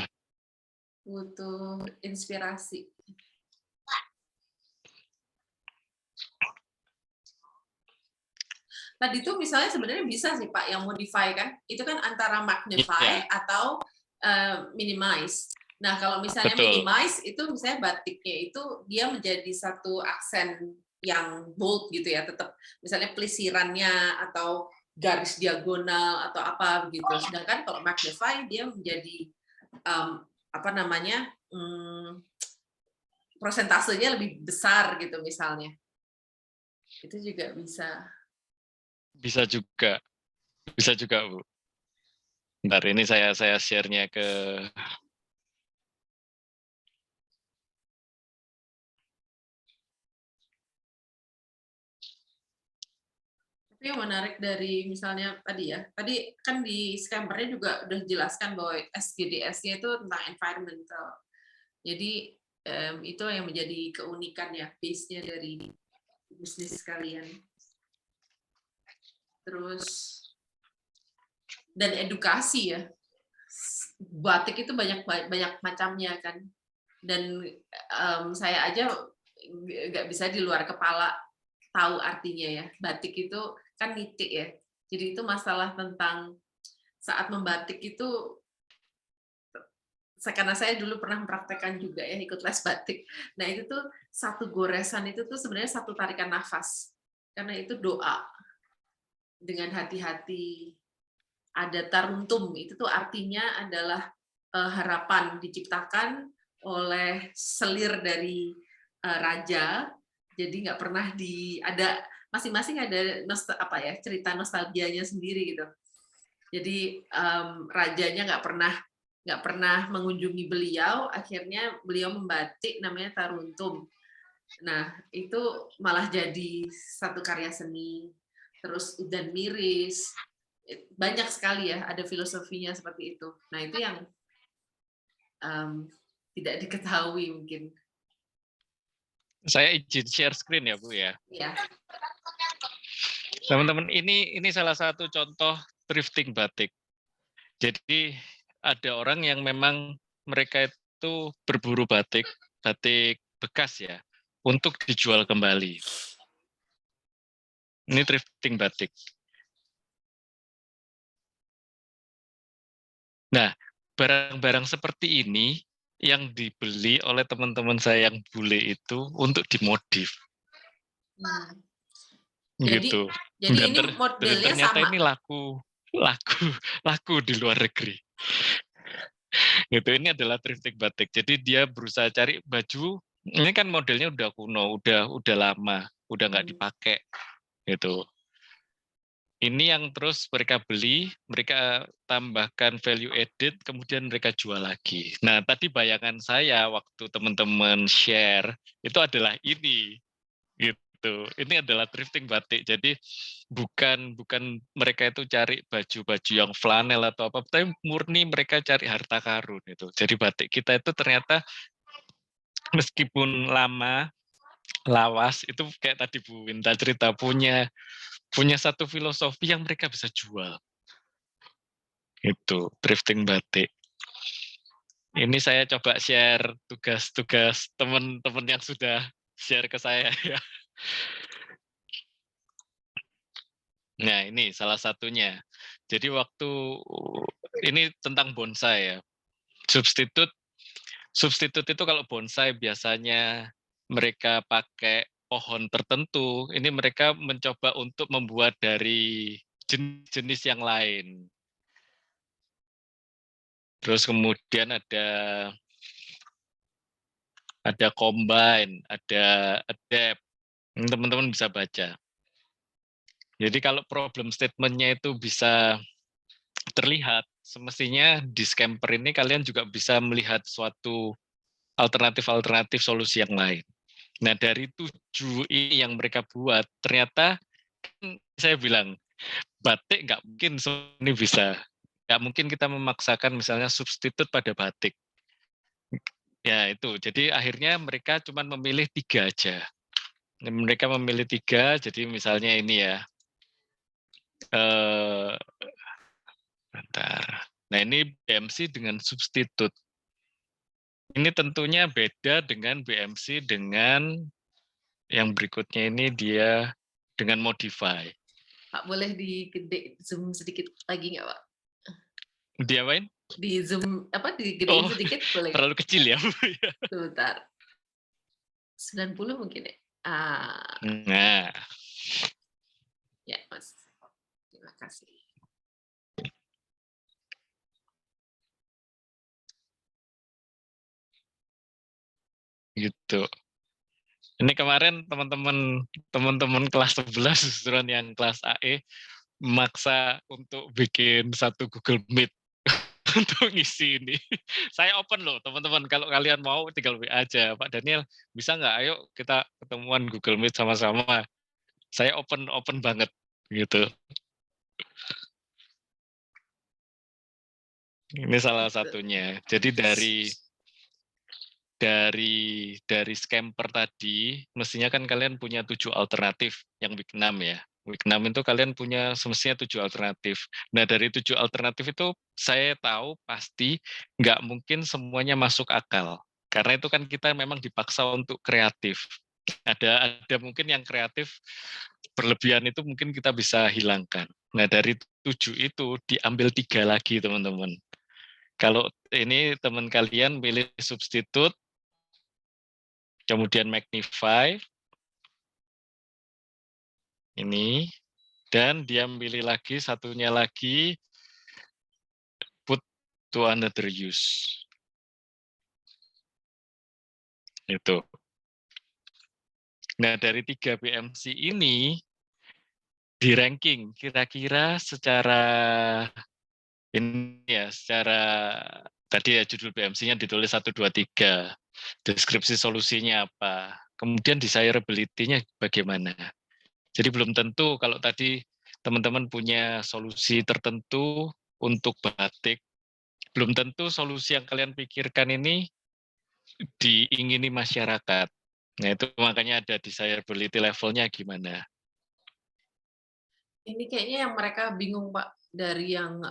inspirasi. Tadi itu misalnya sebenarnya bisa sih Pak yang modify kan, itu kan antara magnify atau minimize. Nah kalau misalnya Betul. minimize itu misalnya batiknya itu dia menjadi satu aksen yang bold gitu ya, tetap misalnya pelisirannya atau garis diagonal atau apa begitu. Sedangkan kalau magnify dia menjadi apa namanya prosentasenya lebih besar gitu misalnya. Itu juga bisa. Bisa juga Bu. Bentar, ini saya share-nya ke Tapi yang menarik dari misalnya tadi kan di scampernya juga udah jelaskan bahwa SGDS-nya itu tentang environmental. Jadi itu yang menjadi keunikan ya, base-nya dari bisnis kalian. Terus dan edukasi ya, batik itu banyak macamnya kan, dan saya aja nggak bisa di luar kepala tahu artinya ya. Batik itu kan nitik ya, jadi itu masalah tentang saat membatik itu, karena saya dulu pernah mempraktekkan juga ya, ikut les batik. Nah itu tuh satu goresan itu tuh sebenarnya satu tarikan nafas, karena itu doa dengan hati-hati. Ada taruntum, itu tuh artinya adalah harapan diciptakan oleh selir dari raja. Jadi nggak pernah ada masing-masing ada cerita nostalgianya sendiri gitu. Jadi rajanya nggak pernah mengunjungi beliau, akhirnya beliau membatik namanya taruntum. Nah itu malah jadi satu karya seni. Terus udan miris, banyak sekali ya, ada filosofinya seperti itu. Nah itu yang tidak diketahui mungkin. saya izin share screen ya Bu ya. Ya. Teman-teman, ini salah satu contoh thrifting batik. Jadi ada orang yang memang mereka itu berburu batik bekas ya, untuk dijual kembali. Ini thrifting batik. Nah, barang-barang seperti ini yang dibeli oleh teman-teman saya yang bule itu untuk dimodif. Gitu. Jadi Dan ini modelnya ternyata sama. ini laku di luar negeri. Gitu, ini adalah thrifting batik. Jadi dia berusaha cari baju, ini kan modelnya udah kuno, udah lama, udah nggak dipakai. Gitu. Ini yang terus mereka beli, mereka tambahkan value added, kemudian mereka jual lagi. Nah, tadi bayangan saya waktu teman-teman share itu adalah ini, gitu. Ini adalah thrifting batik. Jadi bukan mereka itu cari baju-baju yang flanel atau apa, tapi murni mereka cari harta karun itu. Jadi batik kita itu ternyata meskipun lama, lawas, itu kayak tadi Bu Winta cerita punya satu filosofi yang mereka bisa jual. Itu thrifting batik. Ini saya coba share tugas-tugas teman-teman yang sudah share ke saya ya. Nah, ini salah satunya. Jadi waktu ini tentang bonsai ya. Substitut itu kalau bonsai biasanya mereka pakai pohon tertentu, ini mereka mencoba untuk membuat dari jenis-jenis yang lain. Terus kemudian ada combine, ada adapt. Teman-teman bisa baca. Jadi kalau problem statement-nya itu bisa terlihat, semestinya di Scamper ini kalian juga bisa melihat suatu alternatif solusi yang lain. Nah, dari 7 ini yang mereka buat, ternyata saya bilang, batik nggak mungkin ini bisa. Nggak mungkin kita memaksakan misalnya substitut pada batik. Ya itu, jadi akhirnya mereka cuma memilih 3 aja. Mereka memilih 3, jadi misalnya ini ya, bentar. Nah ini BMC dengan substitut. Ini tentunya beda dengan BMC dengan yang berikutnya ini dia dengan modify. Pak, boleh digede zoom sedikit lagi nggak, Pak? Diapain? Di zoom apa digedein Oh, sedikit boleh? terlalu kecil ya. Sebentar. 90 mungkin ya. Nah, Ya, Mas. Terima kasih. gitu. Ini kemarin teman-teman kelas 11 justruan yang kelas AE maksa untuk bikin satu Google Meet untuk ngisi ini. Saya open loh teman-teman, kalau kalian mau tinggal WA aja. Pak Daniel, bisa nggak? Ayo kita ketemuan Google Meet sama-sama. Saya open banget gitu. Ini salah satunya. Jadi dari scamper tadi, mestinya kan kalian punya 7 alternatif yang week 6 ya. Week 6 itu kalian punya semestinya 7 alternatif. Nah, dari 7 alternatif itu saya tahu pasti nggak mungkin semuanya masuk akal. Karena itu kan kita memang dipaksa untuk kreatif. Ada mungkin yang kreatif berlebihan itu mungkin kita bisa hilangkan. Nah, dari 7 itu diambil 3 lagi, teman-teman. Kalau ini teman kalian pilih substitut, kemudian magnify, ini, dan dia pilih lagi, satunya lagi, put to another use. Itu. Nah, dari 3 BMC ini, di ranking, kira-kira secara, ini ya, secara, tadi ya judul BMC-nya ditulis 1, 2, 3, deskripsi solusinya apa, kemudian desirability-nya bagaimana. Jadi belum tentu kalau tadi teman-teman punya solusi tertentu untuk batik, belum tentu solusi yang kalian pikirkan ini diingini masyarakat. Nah itu makanya ada desirability levelnya gimana. Ini kayaknya yang mereka bingung, Pak, dari yang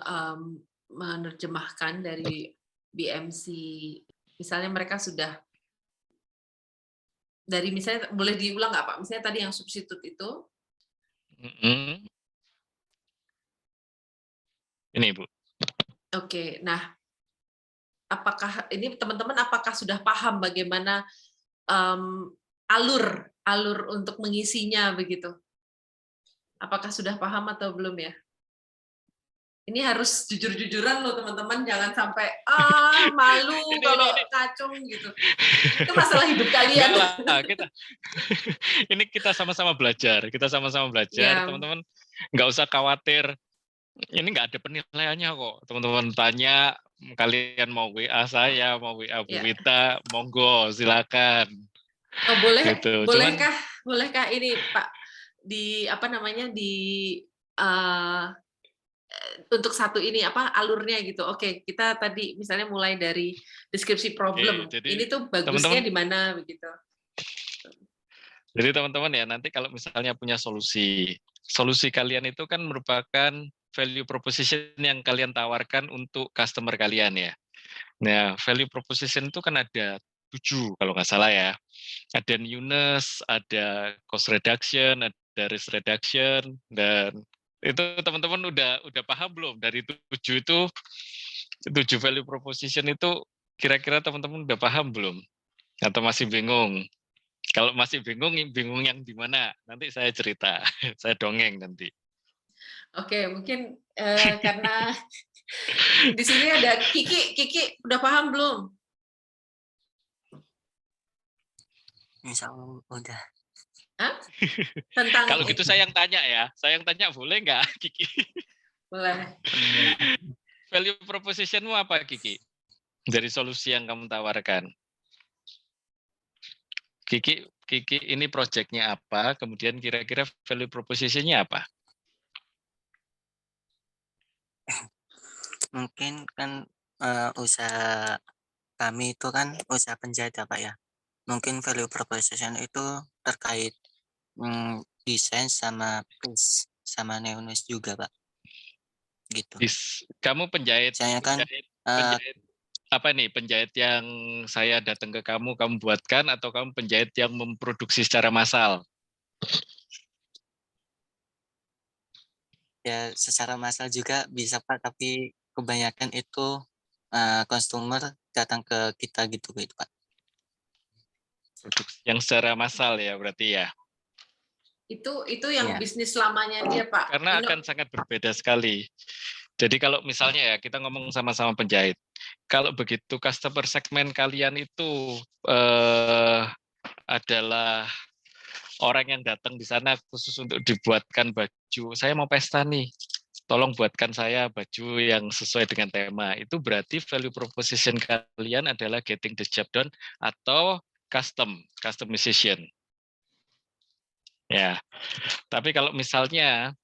menerjemahkan dari BMC. Misalnya mereka sudah dari, misalnya boleh diulang nggak, Pak? Misalnya tadi yang substitut itu. Ini Bu. Oke, nah apakah ini teman-teman apakah sudah paham bagaimana alur untuk mengisinya begitu? Apakah sudah paham atau belum ya? Ini harus jujur-jujuran loh teman-teman, jangan sampai malu kalau kacung gitu. Itu masalah hidup kalian. Ini kita sama-sama belajar, Ya. teman-teman nggak usah khawatir. Ini nggak ada penilaiannya kok. Teman-teman tanya, kalian mau WA saya, mau WA Bu Wita, monggo silakan. Oh, boleh, gitu. bolehkah ini Pak di apa namanya untuk satu ini apa alurnya gitu. Oke, kita tadi misalnya mulai dari deskripsi problem. Oke, jadi ini tuh bagusnya di mana begitu. Jadi teman-teman ya, nanti kalau misalnya punya solusi kalian itu kan merupakan value proposition yang kalian tawarkan untuk customer kalian ya. Nah, value proposition itu kan ada 7 kalau nggak salah ya. Ada newness, ada cost reduction, ada risk reduction, dan itu teman-teman udah paham belum dari 7 itu, 7 value proposition itu kira-kira teman-teman udah paham belum? Atau masih bingung? Kalau masih bingung yang di mana? Nanti saya cerita, saya dongeng nanti. Oke, mungkin karena di sini ada Kiki udah paham belum? Insya Allah udah. Tentang kalau gitu saya yang tanya ya, boleh nggak Kiki? Boleh. Value propositionmu apa Kiki? Dari solusi yang kamu tawarkan. Kiki ini projectnya apa, kemudian kira-kira value propositionnya apa? Mungkin kan usaha kami itu kan usaha penjahit ya Pak ya. Mungkin value proposition itu terkait desain sama piece sama neonis juga Pak. Gitu. Kamu penjahit, Misalnya kan penjahit apa nih? Penjahit yang saya datang ke kamu buatkan, atau kamu penjahit yang memproduksi secara massal? Ya secara massal juga bisa Pak, tapi kebanyakan itu customer datang ke kita gitu Pak. Yang secara massal ya berarti ya. Itu yang Iya. bisnis lamanya dia, Pak. Karena akan sangat berbeda sekali. Jadi kalau misalnya ya kita ngomong sama-sama penjahit, kalau begitu customer segmen kalian itu adalah orang yang datang di sana khusus untuk dibuatkan baju, saya mau pesta nih, tolong buatkan saya baju yang sesuai dengan tema. Itu berarti value proposition kalian adalah getting the job done atau customization. Ya, tapi kalau misalnya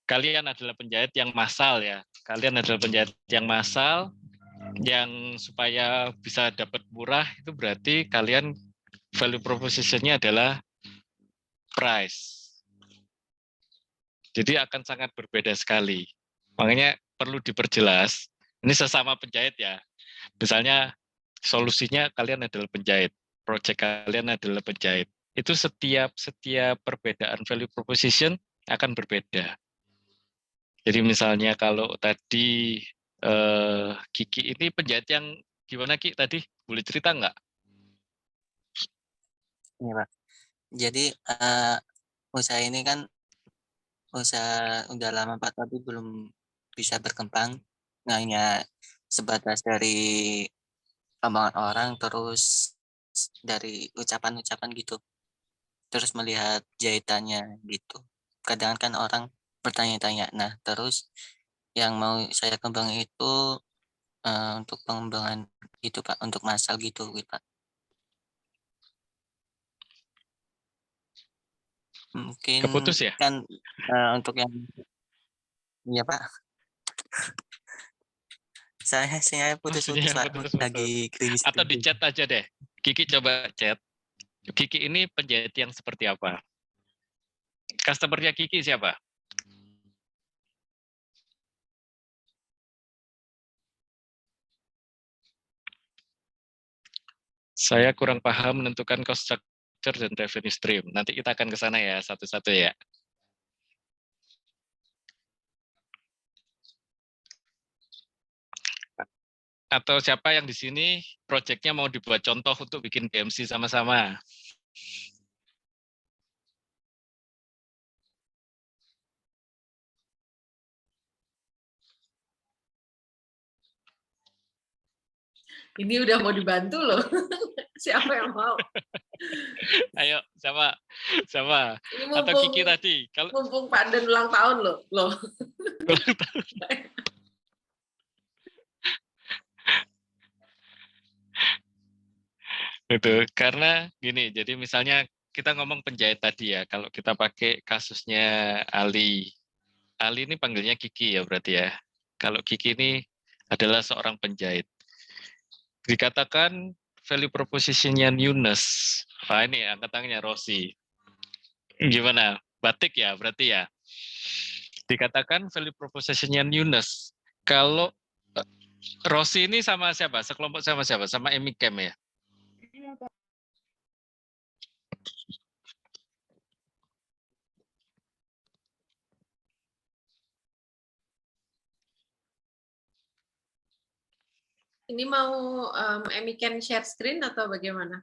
kalian adalah penjahit yang massal ya, kalian adalah penjahit yang massal, yang supaya bisa dapat murah, itu berarti kalian value proposition-nya adalah price. Jadi akan sangat berbeda sekali. Makanya perlu diperjelas, ini sesama penjahit ya. Misalnya solusinya kalian adalah penjahit, project kalian adalah penjahit. Itu setiap perbedaan value proposition akan berbeda. Jadi misalnya kalau tadi Kiki ini penjahit yang gimana Ki tadi? Boleh cerita nggak? Iya Pak. Jadi usaha ini kan usaha udah lama Pak, tapi belum bisa berkembang. Hanya sebatas dari omongan orang, terus dari ucapan-ucapan gitu. Terus melihat jahitannya gitu. Kadang kan orang bertanya-tanya. Nah, terus yang mau saya kembangin itu untuk pengembangan gitu Pak, untuk massal gitu Pak. Mungkin Keputus ya? kan untuk yang iya Pak. Saya putus-putus Pak, lagi krimis. Atau di chat aja deh. Kiki coba chat. Kiki ini penjahit yang seperti apa? Customer-nya Kiki siapa? Saya kurang paham menentukan cost structure dan revenue stream. Nanti kita akan ke sana ya, satu-satu ya. Atau siapa yang di sini proyeknya mau dibuat contoh untuk bikin PMC sama-sama? Ini udah mau dibantu loh. Siapa yang mau? Ayo, sama. Ini Atau Kiki tadi. Kalau mumpung Pak Den ulang tahun loh. Itu karena gini, jadi misalnya kita ngomong penjahit tadi ya, kalau kita pakai kasusnya Ali. Ali ini panggilnya Kiki ya berarti ya. Kalau Kiki ini adalah seorang penjahit. Dikatakan value proposition-nya newness. Nah ini angkat tangannya Rossi. Gimana? Batik ya berarti ya. Dikatakan value proposition-nya newness. Kalau Rossi ini sama siapa? Sekelompok sama siapa? Sama Emikem ya? Ini mau Emiken share screen atau bagaimana?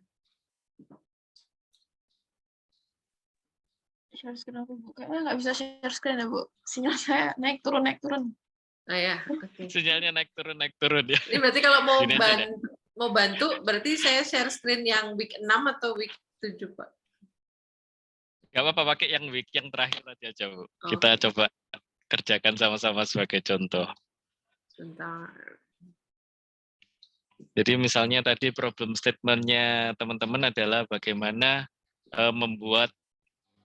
Share screen aku Bu. Kayaknya nggak bisa share screen ya Bu. Sinyal saya naik turun. Oh ya, oke. Sinyalnya naik turun ya. Ini berarti kalau mau Gini aja deh. mau bantu, berarti saya share screen yang week 6 atau week 7, Pak? Gak apa-apa, pakai yang week yang terakhir aja, Bu. Oh. Kita coba kerjakan sama-sama sebagai contoh. Sebentar. Jadi misalnya tadi problem statement-nya teman-teman adalah bagaimana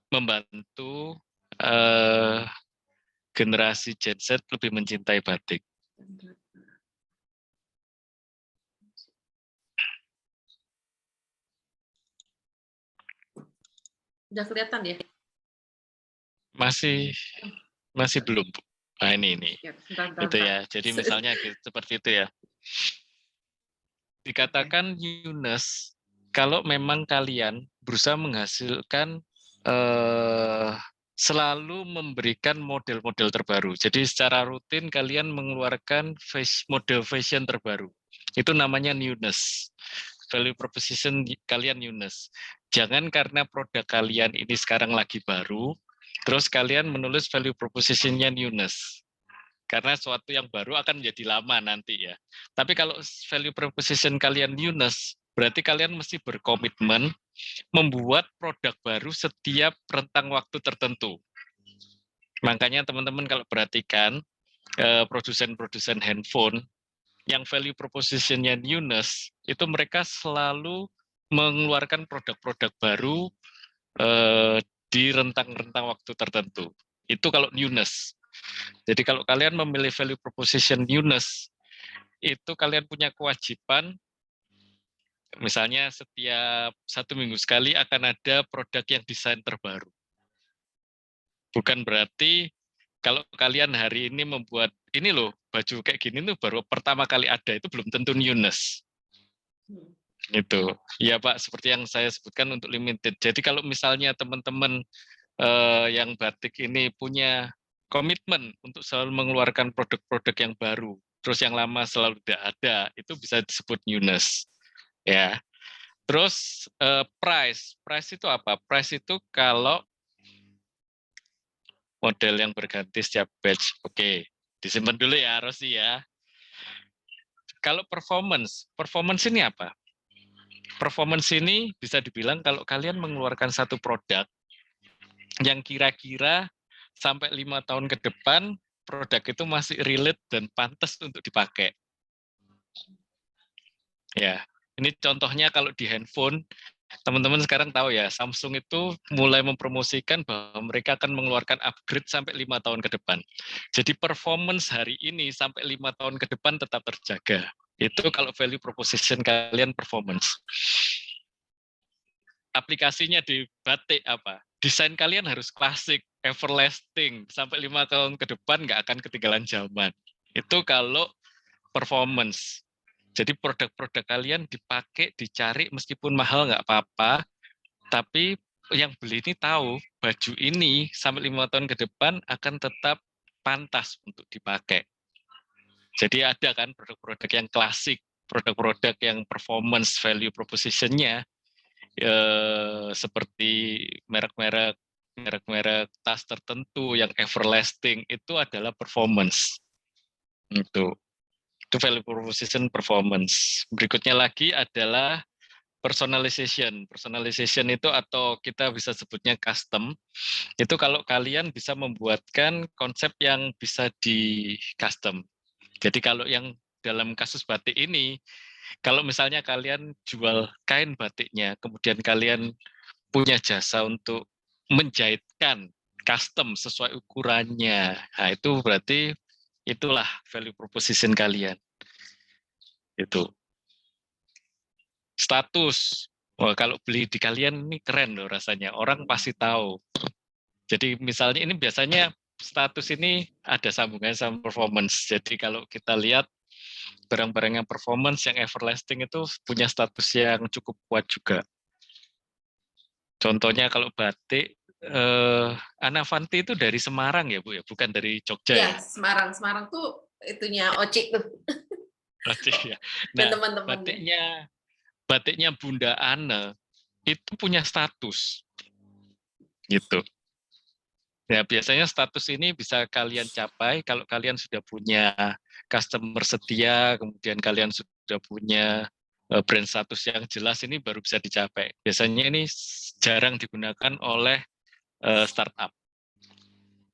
membantu generasi Gen Z lebih mencintai batik. Udah kelihatan ya? Masih belum, Bu. Nah, ini. Ya, bentar. Gitu ya. Jadi misalnya seperti itu ya. Dikatakan Yunus, kalau memang kalian berusaha menghasilkan selalu memberikan model-model terbaru. Jadi secara rutin kalian mengeluarkan model fashion terbaru. Itu namanya newness. Value proposition kalian newness. Jangan karena produk kalian ini sekarang lagi baru, terus kalian menulis value proposition-nya newness. Karena suatu yang baru akan menjadi lama nanti ya. Tapi kalau value proposition kalian newness, berarti kalian mesti berkomitmen membuat produk baru setiap rentang waktu tertentu. Makanya teman-teman kalau perhatikan produsen-produsen handphone yang value proposition-nya newness, itu mereka selalu mengeluarkan produk-produk baru di rentang-rentang waktu tertentu. Itu kalau newness. Jadi kalau kalian memilih value proposition newness, itu kalian punya kewajiban, misalnya setiap 1 minggu sekali akan ada produk yang desain terbaru. Bukan berarti kalau kalian hari ini membuat, ini loh, baju kayak gini tuh baru pertama kali ada, itu belum tentu newness. Gitu. Ya Pak, seperti yang saya sebutkan untuk limited. Jadi kalau misalnya teman-teman yang batik ini punya komitmen untuk selalu mengeluarkan produk-produk yang baru, terus yang lama selalu tidak ada, itu bisa disebut newness. Ya. Terus price itu apa? Price itu kalau model yang berganti setiap batch. Oke, disimpan dulu ya Rosi ya. Kalau performance ini apa? Performance ini bisa dibilang kalau kalian mengeluarkan satu produk yang kira-kira sampai 5 tahun ke depan produk itu masih relate dan pantas untuk dipakai. Ya, ini contohnya kalau di handphone, teman-teman sekarang tahu ya, Samsung itu mulai mempromosikan bahwa mereka akan mengeluarkan upgrade sampai 5 tahun ke depan. Jadi performance hari ini sampai 5 tahun ke depan tetap terjaga. Itu kalau value proposition kalian performance. Aplikasinya di batik apa? Desain kalian harus klasik, everlasting, sampai 5 tahun ke depan nggak akan ketinggalan zaman. Itu kalau performance. Jadi produk-produk kalian dipakai, dicari meskipun mahal nggak apa-apa, tapi yang beli ini tahu baju ini sampai 5 tahun ke depan akan tetap pantas untuk dipakai. Jadi ada kan produk-produk yang klasik, produk-produk yang performance value proposition-nya seperti merek-merek tas tertentu yang everlasting itu adalah performance. Itu value proposition performance. Berikutnya lagi adalah personalization. Personalization itu atau kita bisa sebutnya custom. Itu kalau kalian bisa membuatkan konsep yang bisa di custom. Jadi kalau yang dalam kasus batik ini, kalau misalnya kalian jual kain batiknya, kemudian kalian punya jasa untuk menjahitkan custom sesuai ukurannya, nah itu berarti itulah value proposition kalian. Itu. Status. Wah, kalau beli di kalian ini keren loh rasanya. Orang pasti tahu. Jadi misalnya ini biasanya status ini ada sambungannya sama performance. Jadi kalau kita lihat barang-barang yang performance, yang everlasting itu punya status yang cukup kuat juga. Contohnya kalau batik, Anavanti itu dari Semarang ya Bu ya, bukan dari Jogja ya? Semarang tuh itunya Ocik tuh. Ocik ya. Nah, batiknya Bunda Ana itu punya status, gitu. Ya biasanya status ini bisa kalian capai kalau kalian sudah punya customer setia, kemudian kalian sudah punya brand status yang jelas, ini baru bisa dicapai. Biasanya ini jarang digunakan oleh startup.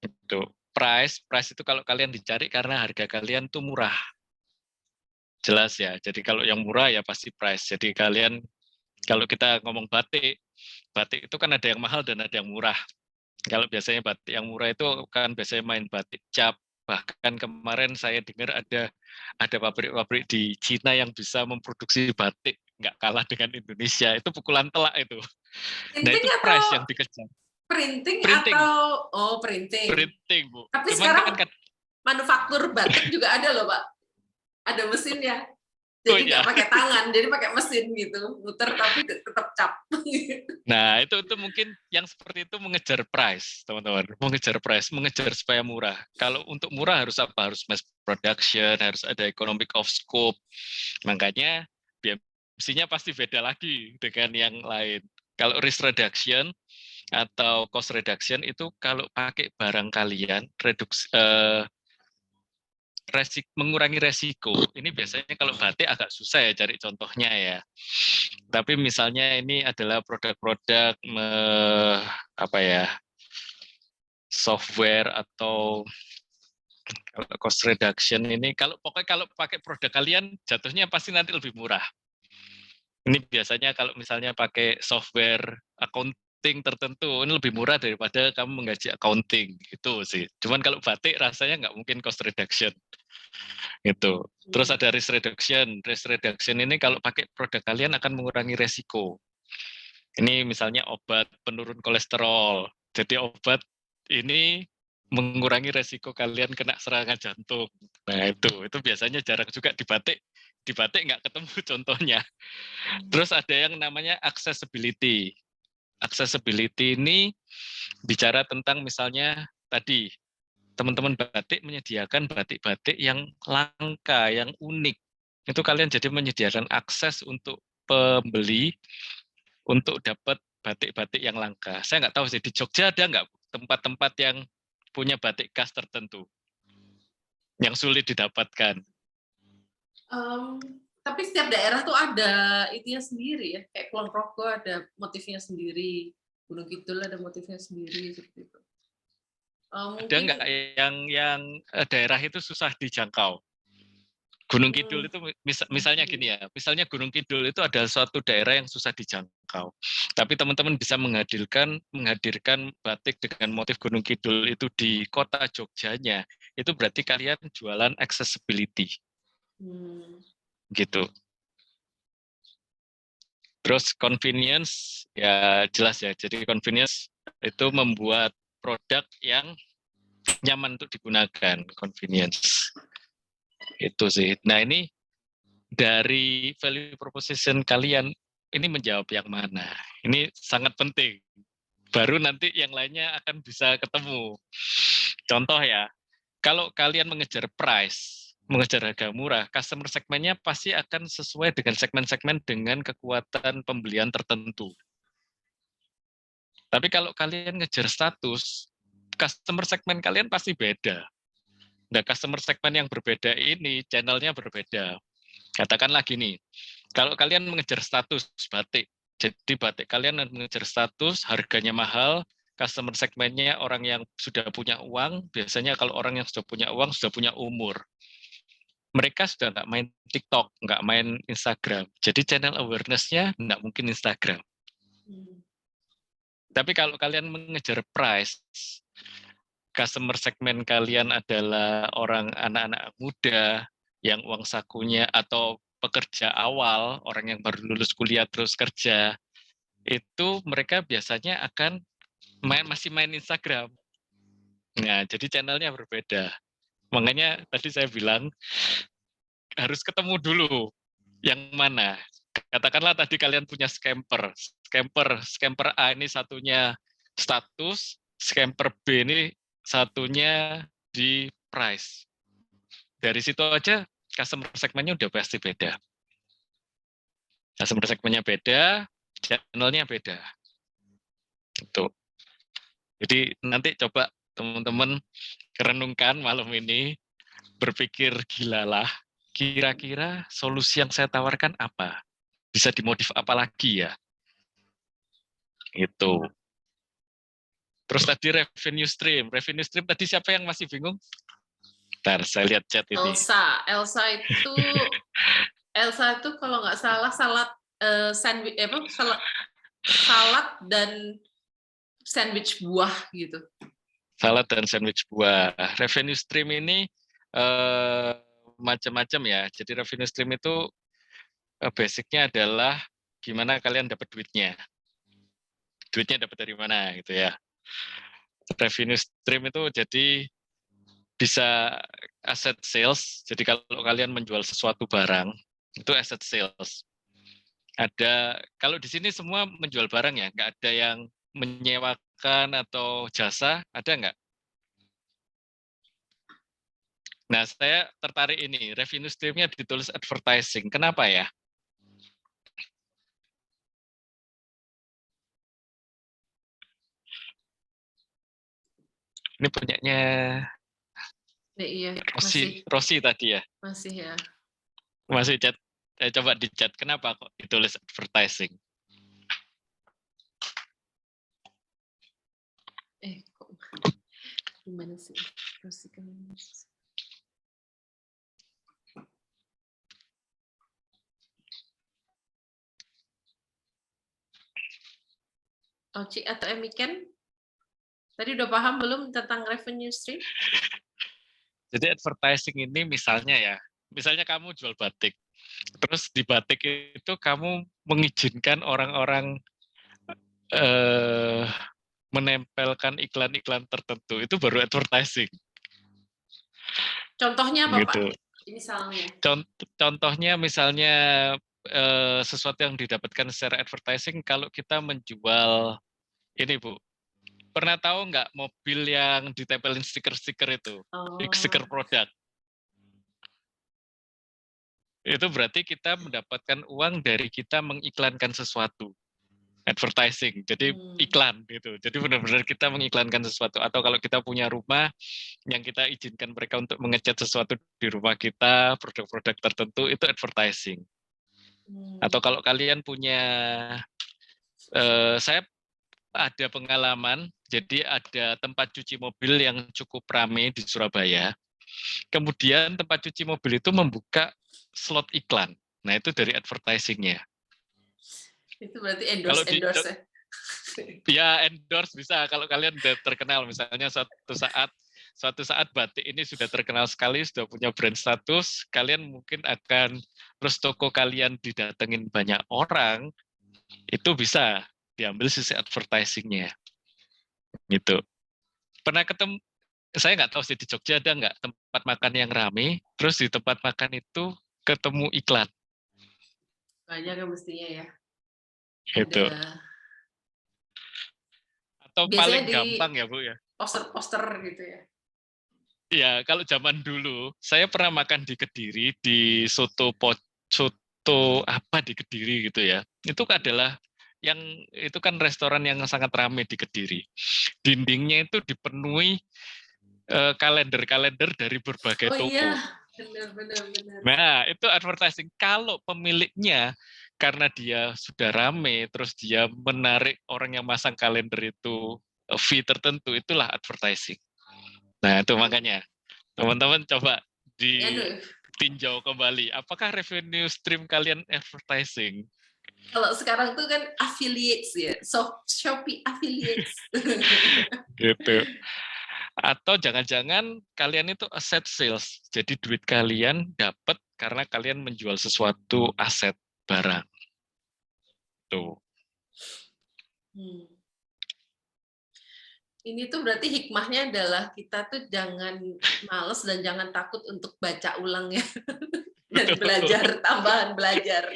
Itu price itu kalau kalian dicari karena harga kalian tuh murah. Jelas ya. Jadi kalau yang murah ya pasti price. Jadi kalian kalau kita ngomong batik itu kan ada yang mahal dan ada yang murah. Kalau biasanya batik yang murah itu kan biasanya main batik cap. Bahkan kemarin saya dengar ada pabrik-pabrik di Cina yang bisa memproduksi batik nggak kalah dengan Indonesia. Itu pukulan telak itu. Nah Printing itu atau price yang dikejar. printing Printing, atau printing. printing Bu. Tapi Cuman sekarang kan manufaktur batik juga ada loh, Pak. Ada mesinnya. oh Jadi nggak ya. pakai tangan, jadi pakai mesin gitu. Muter tapi tetap cap. Nah, itu mungkin yang seperti itu mengejar price, teman-teman. Mengejar price, mengejar supaya murah. Kalau untuk murah harus apa? Harus mass production, harus ada economic of scope. Makanya BMC-nya pasti beda lagi dengan yang lain. Kalau risk reduction atau cost reduction itu kalau pakai barang kalian, mengurangi resiko. Ini biasanya kalau batik agak susah ya cari contohnya ya. Tapi misalnya ini adalah produk-produk apa ya, software atau cost reduction ini pokoknya kalau pakai produk kalian jatuhnya pasti nanti lebih murah. Ini biasanya kalau misalnya pakai software accounting tertentu ini lebih murah daripada kamu menggaji accounting gitu sih. Cuman kalau batik rasanya nggak mungkin cost reduction. Gitu. Terus ada risk reduction. Risk reduction ini kalau pakai produk kalian akan mengurangi resiko. Ini misalnya obat penurun kolesterol. Jadi obat ini mengurangi resiko kalian kena serangan jantung. Nah itu biasanya jarang juga di batik. Di batik nggak ketemu contohnya. Terus ada yang namanya accessibility. Accessibility ini bicara tentang misalnya tadi teman-teman batik menyediakan batik-batik yang langka, yang unik. Itu kalian jadi menyediakan akses untuk pembeli untuk dapat batik-batik yang langka. Saya nggak tahu sih di Jogja ada nggak tempat-tempat yang punya batik khas tertentu yang sulit didapatkan. Tapi setiap daerah tuh ada itunya sendiri ya. Kayak Kulon Progo ada motifnya sendiri, Gunung Kidul ada motifnya sendiri seperti itu. Ada nggak yang daerah itu susah dijangkau? Gunung Kidul itu misalnya gini ya, misalnya Gunung Kidul itu adalah suatu daerah yang susah dijangkau. Tapi teman-teman bisa menghadirkan batik dengan motif Gunung Kidul itu di kota Jogjanya, itu berarti kalian jualan accessibility. Gitu. Terus convenience, ya jelas ya, jadi convenience itu membuat produk yang nyaman untuk digunakan, convenience. Itu sih. Nah ini dari value proposition kalian ini menjawab yang mana? Ini sangat penting. Baru nanti yang lainnya akan bisa ketemu. Contoh ya, kalau kalian mengejar price, mengejar harga murah, customer segmennya pasti akan sesuai dengan segmen-segmen dengan kekuatan pembelian tertentu. Tapi kalau kalian ngejar status, customer segmen kalian pasti beda. Nah, customer segmen yang berbeda ini, channelnya berbeda. Katakanlah gini, kalau kalian mengejar status batik, jadi batik kalian mengejar status, harganya mahal, customer segmennya orang yang sudah punya uang, biasanya kalau orang yang sudah punya uang, sudah punya umur. Mereka sudah nggak main TikTok, nggak main Instagram. Jadi channel awareness-nya nggak mungkin Instagram. Tapi kalau kalian mengejar price, customer segmen kalian adalah orang anak-anak muda yang uang sakunya atau pekerja awal, orang yang baru lulus kuliah terus kerja, itu mereka biasanya akan masih main Instagram. Nah, jadi channelnya berbeda. Makanya tadi saya bilang harus ketemu dulu yang mana. Katakanlah tadi kalian punya scamper A ini satunya status, scamper B ini satunya di price. Dari situ aja customer segmennya udah pasti beda. Customer segmennya beda, channelnya beda. Itu. Jadi nanti coba teman-teman renungkan malam ini, berpikir gilalah, kira-kira solusi yang saya tawarkan apa? Bisa dimodif apa lagi ya? Itu. Terus tadi revenue stream tadi siapa yang masih bingung? Bentar, saya lihat chat ini. Elsa itu kalau nggak salah salad salad dan sandwich buah gitu. Salad dan sandwich buah. Revenue stream ini macam-macam ya. Jadi revenue stream itu basicnya adalah gimana kalian dapat duitnya. Duitnya dapat dari mana gitu ya. Revenue stream itu jadi bisa aset sales. Jadi kalau kalian menjual sesuatu barang, itu aset sales. Ada, kalau di sini semua menjual barang ya, nggak ada yang menyewakan atau jasa, ada nggak? Nah, saya tertarik ini, revenue stream-nya ditulis advertising. Kenapa ya? Ini punyanya Iya, Rosi tadi ya? masih ya. Masih chat. Coba di chat, kenapa kok ditulis advertising? Kok gimana sih? Rosi kan. Oci atau Emiken? Tadi udah paham belum tentang revenue stream? Jadi advertising ini misalnya kamu jual batik. Terus di batik itu kamu mengizinkan orang-orang menempelkan iklan-iklan tertentu. Itu baru advertising. Contohnya apa, gitu. Pak? Misalnya. Contohnya misalnya sesuatu yang didapatkan secara advertising kalau kita menjual ini Bu. Pernah tahu nggak mobil yang ditempelin stiker-stiker itu? Stiker produk. Itu berarti kita mendapatkan uang dari kita mengiklankan sesuatu. Advertising, jadi iklan gitu. Jadi benar-benar kita mengiklankan sesuatu. Atau kalau kita punya rumah yang kita izinkan mereka untuk mengecat sesuatu di rumah kita, produk-produk tertentu, itu advertising. Atau kalau kalian punya, saya ada pengalaman, jadi ada tempat cuci mobil yang cukup ramai di Surabaya. Kemudian tempat cuci mobil itu membuka slot iklan. Nah, itu dari advertising-nya. Itu berarti endorse ya? Ya, endorse bisa. Kalau kalian udah terkenal, misalnya suatu saat batik ini sudah terkenal sekali, sudah punya brand status, kalian mungkin akan, terus toko kalian didatengin banyak orang, itu bisa diambil sisi advertising-nya. Gitu. Pernah ketemu, saya nggak tahu sih di Jogja ada nggak tempat makan yang rame, terus di tempat makan itu ketemu iklan. Banyak kan mestinya ya. Gitu. Atau biasanya paling gampang ya Bu ya. Poster-poster gitu ya. Ya, kalau zaman dulu, saya pernah makan di Kediri, di soto apa di Kediri gitu ya. Itu adalah itu kan restoran yang sangat ramai di Kediri. Dindingnya itu dipenuhi kalender-kalender dari berbagai toko. Iya, benar. Nah, itu advertising. Kalau pemiliknya, karena dia sudah rame, terus dia menarik orang yang masang kalender itu fee tertentu, itulah advertising. Nah, itu makanya teman-teman coba ditinjau kembali. Apakah revenue stream kalian advertising? Kalau sekarang tuh kan affiliates ya, Shopee affiliates. Gitu. Atau jangan-jangan kalian itu aset sales. Jadi duit kalian dapat karena kalian menjual sesuatu aset barang. Tuh. Ini tuh berarti hikmahnya adalah kita tuh jangan males dan jangan takut untuk baca ulang ya. Dan belajar, tambahan belajar.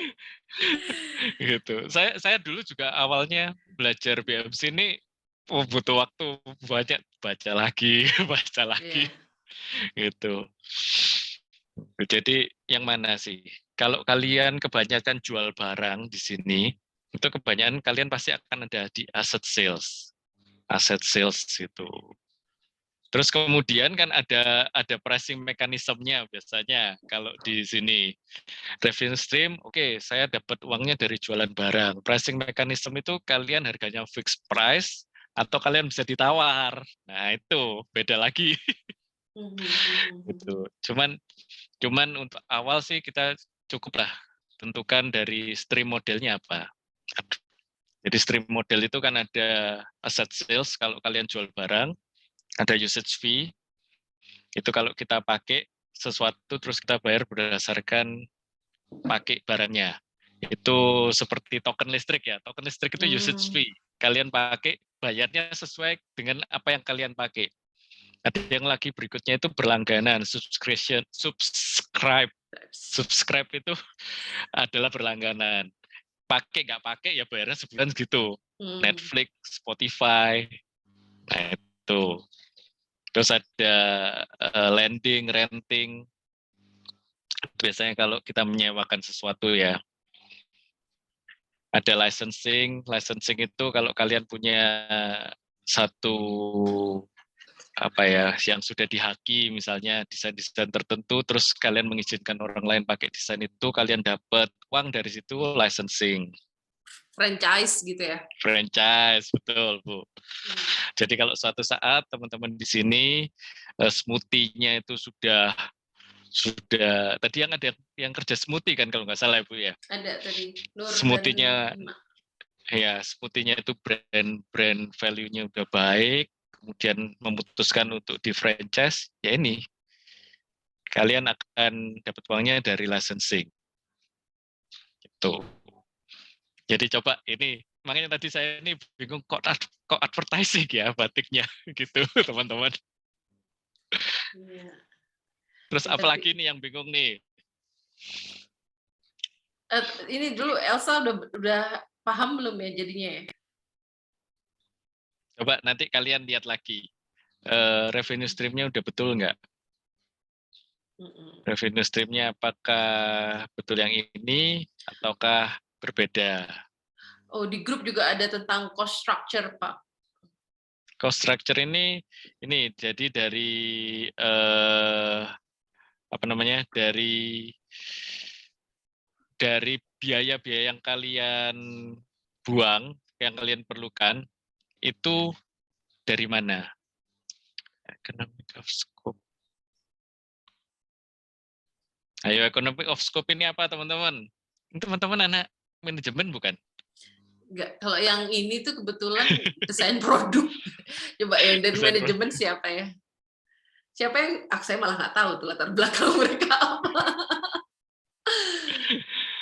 Gitu. Saya dulu juga awalnya belajar BMC ini butuh waktu banyak, baca lagi. Gitu. Jadi yang mana sih? Kalau kalian kebanyakan jual barang di sini, itu kebanyakan kalian pasti akan ada di aset sales itu. Terus kemudian kan ada pricing mekanismenya biasanya kalau di sini revenue stream, oke, saya dapat uangnya dari jualan barang. Pricing mechanism itu kalian harganya fixed price atau kalian bisa ditawar. Nah itu beda lagi. Gitu. Cuman untuk awal sih kita cukuplah tentukan dari stream modelnya apa. Jadi stream model itu kan ada asset sales kalau kalian jual barang, ada usage fee, itu kalau kita pakai sesuatu terus kita bayar berdasarkan pakai barangnya. Itu seperti token listrik ya. Token listrik itu usage Hmm. fee. Kalian pakai, bayarnya sesuai dengan apa yang kalian pakai. Ada yang lagi berikutnya itu berlangganan, subscription, subscribe itu adalah berlangganan. Pakai nggak pakai ya bayarnya sebulan segitu. Hmm. Netflix, Spotify, nah itu. Terus ada lending, renting. Biasanya kalau kita menyewakan sesuatu ya. Ada licensing itu kalau kalian punya satu apa ya yang sudah dihaki misalnya desain-desain tertentu terus kalian mengizinkan orang lain pakai desain itu kalian dapat uang dari situ licensing. Franchise gitu ya. Franchise, betul Bu. Jadi kalau suatu saat teman-teman di sini smoothie-nya itu sudah tadi yang ada yang kerja smoothie kan kalau nggak salah Bu ya. Ada tadi Nur Smoothie-nya dan Ima. ya smoothie-nya itu brand value-nya udah baik, kemudian memutuskan untuk di franchise, ya ini kalian akan dapat uangnya dari licensing. Gitu. Jadi coba ini makanya tadi saya ini bingung kok advertising ya batiknya gitu teman-teman. Iya. Terus Ya, apalagi nih yang bingung nih? Ini dulu Elsa udah paham belum ya jadinya ya? Coba nanti kalian lihat lagi revenue stream-nya udah betul nggak? Revenue stream-nya apakah betul yang ini ataukah berbeda? Oh, di grup juga ada tentang cost structure, Pak. Cost structure ini jadi dari apa namanya dari biaya-biaya yang kalian buang, yang kalian perlukan itu dari mana? Economic of scope. Ayo, economic of scope ini apa teman-teman? Teman-teman anak manajemen bukan? Enggak, kalau yang ini tuh kebetulan desain produk. Coba yang dari Desain manajemen siapa ya? Siapa yang, saya malah nggak tahu tuh latar belakang mereka apa.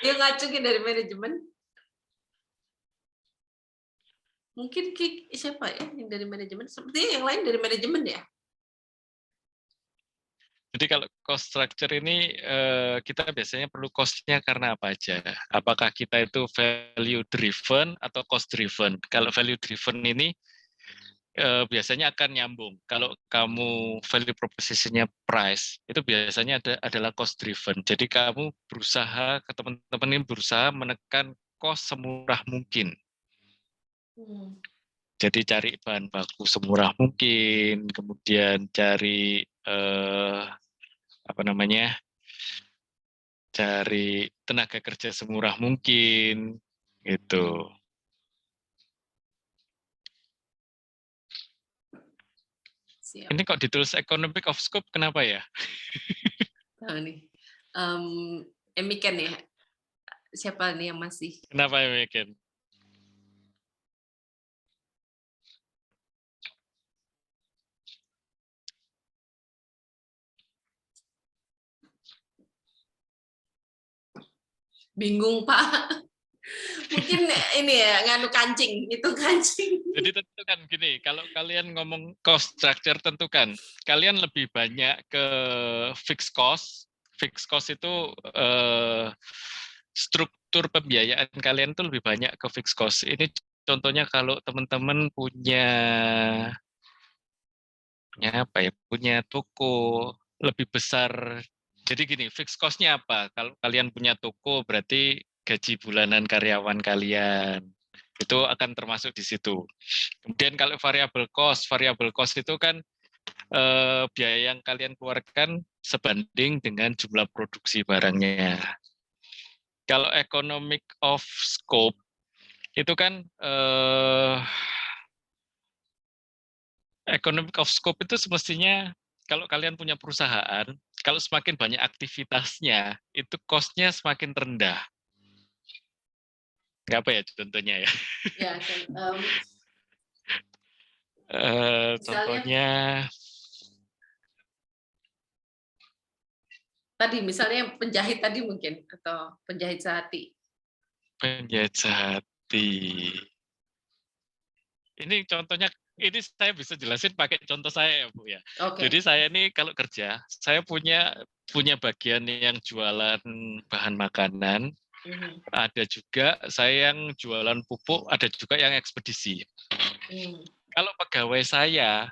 Yang ngacungin dari manajemen. Mungkin siapa ya yang dari manajemen? Sepertinya yang lain dari manajemen ya? Jadi kalau cost structure ini kita biasanya perlu cost-nya karena apa aja? Apakah kita itu value driven atau cost driven? Kalau value driven ini biasanya akan nyambung. Kalau kamu value proposition-nya price, itu biasanya adalah cost driven. Jadi kamu berusaha, ke teman-teman ini berusaha menekan cost semurah mungkin. Jadi cari bahan baku semurah mungkin, kemudian cari apa namanya, cari tenaga kerja semurah mungkin, gitu. Siap. Ini kok ditulis economic of scope, kenapa ya? Tahu nih. Emiken ya? Siapa nih yang masih? Kenapa Emiken? Bingung, Pak. Mungkin ini ya, nganu kancing, itu kancing. Jadi tentukan gini, kalau kalian ngomong cost structure tentukan, kalian lebih banyak ke fixed cost. Fixed cost itu struktur pembiayaan kalian itu lebih banyak ke fixed cost. Ini contohnya kalau teman-teman punya apa ya, punya toko lebih besar. Jadi gini, fixed cost-nya apa? Kalau kalian punya toko berarti gaji bulanan karyawan kalian. Itu akan termasuk di situ. Kemudian kalau variable cost itu kan biaya yang kalian keluarkan sebanding dengan jumlah produksi barangnya. Kalau economic of scope itu kan economic of scope itu semestinya kalau kalian punya perusahaan, kalau semakin banyak aktivitasnya, itu cost-nya semakin rendah. Nggak apa ya contohnya ya? Ya, contohnya tadi misalnya penjahit tadi mungkin atau penjahit sehati. Penjahit sehati. Ini contohnya, ini saya bisa jelasin pakai contoh saya ya Bu ya. Oke. Jadi saya ini kalau kerja, saya punya bagian yang jualan bahan makanan, Mhm. ada juga saya yang jualan pupuk, ada juga yang ekspedisi. Kalau pegawai saya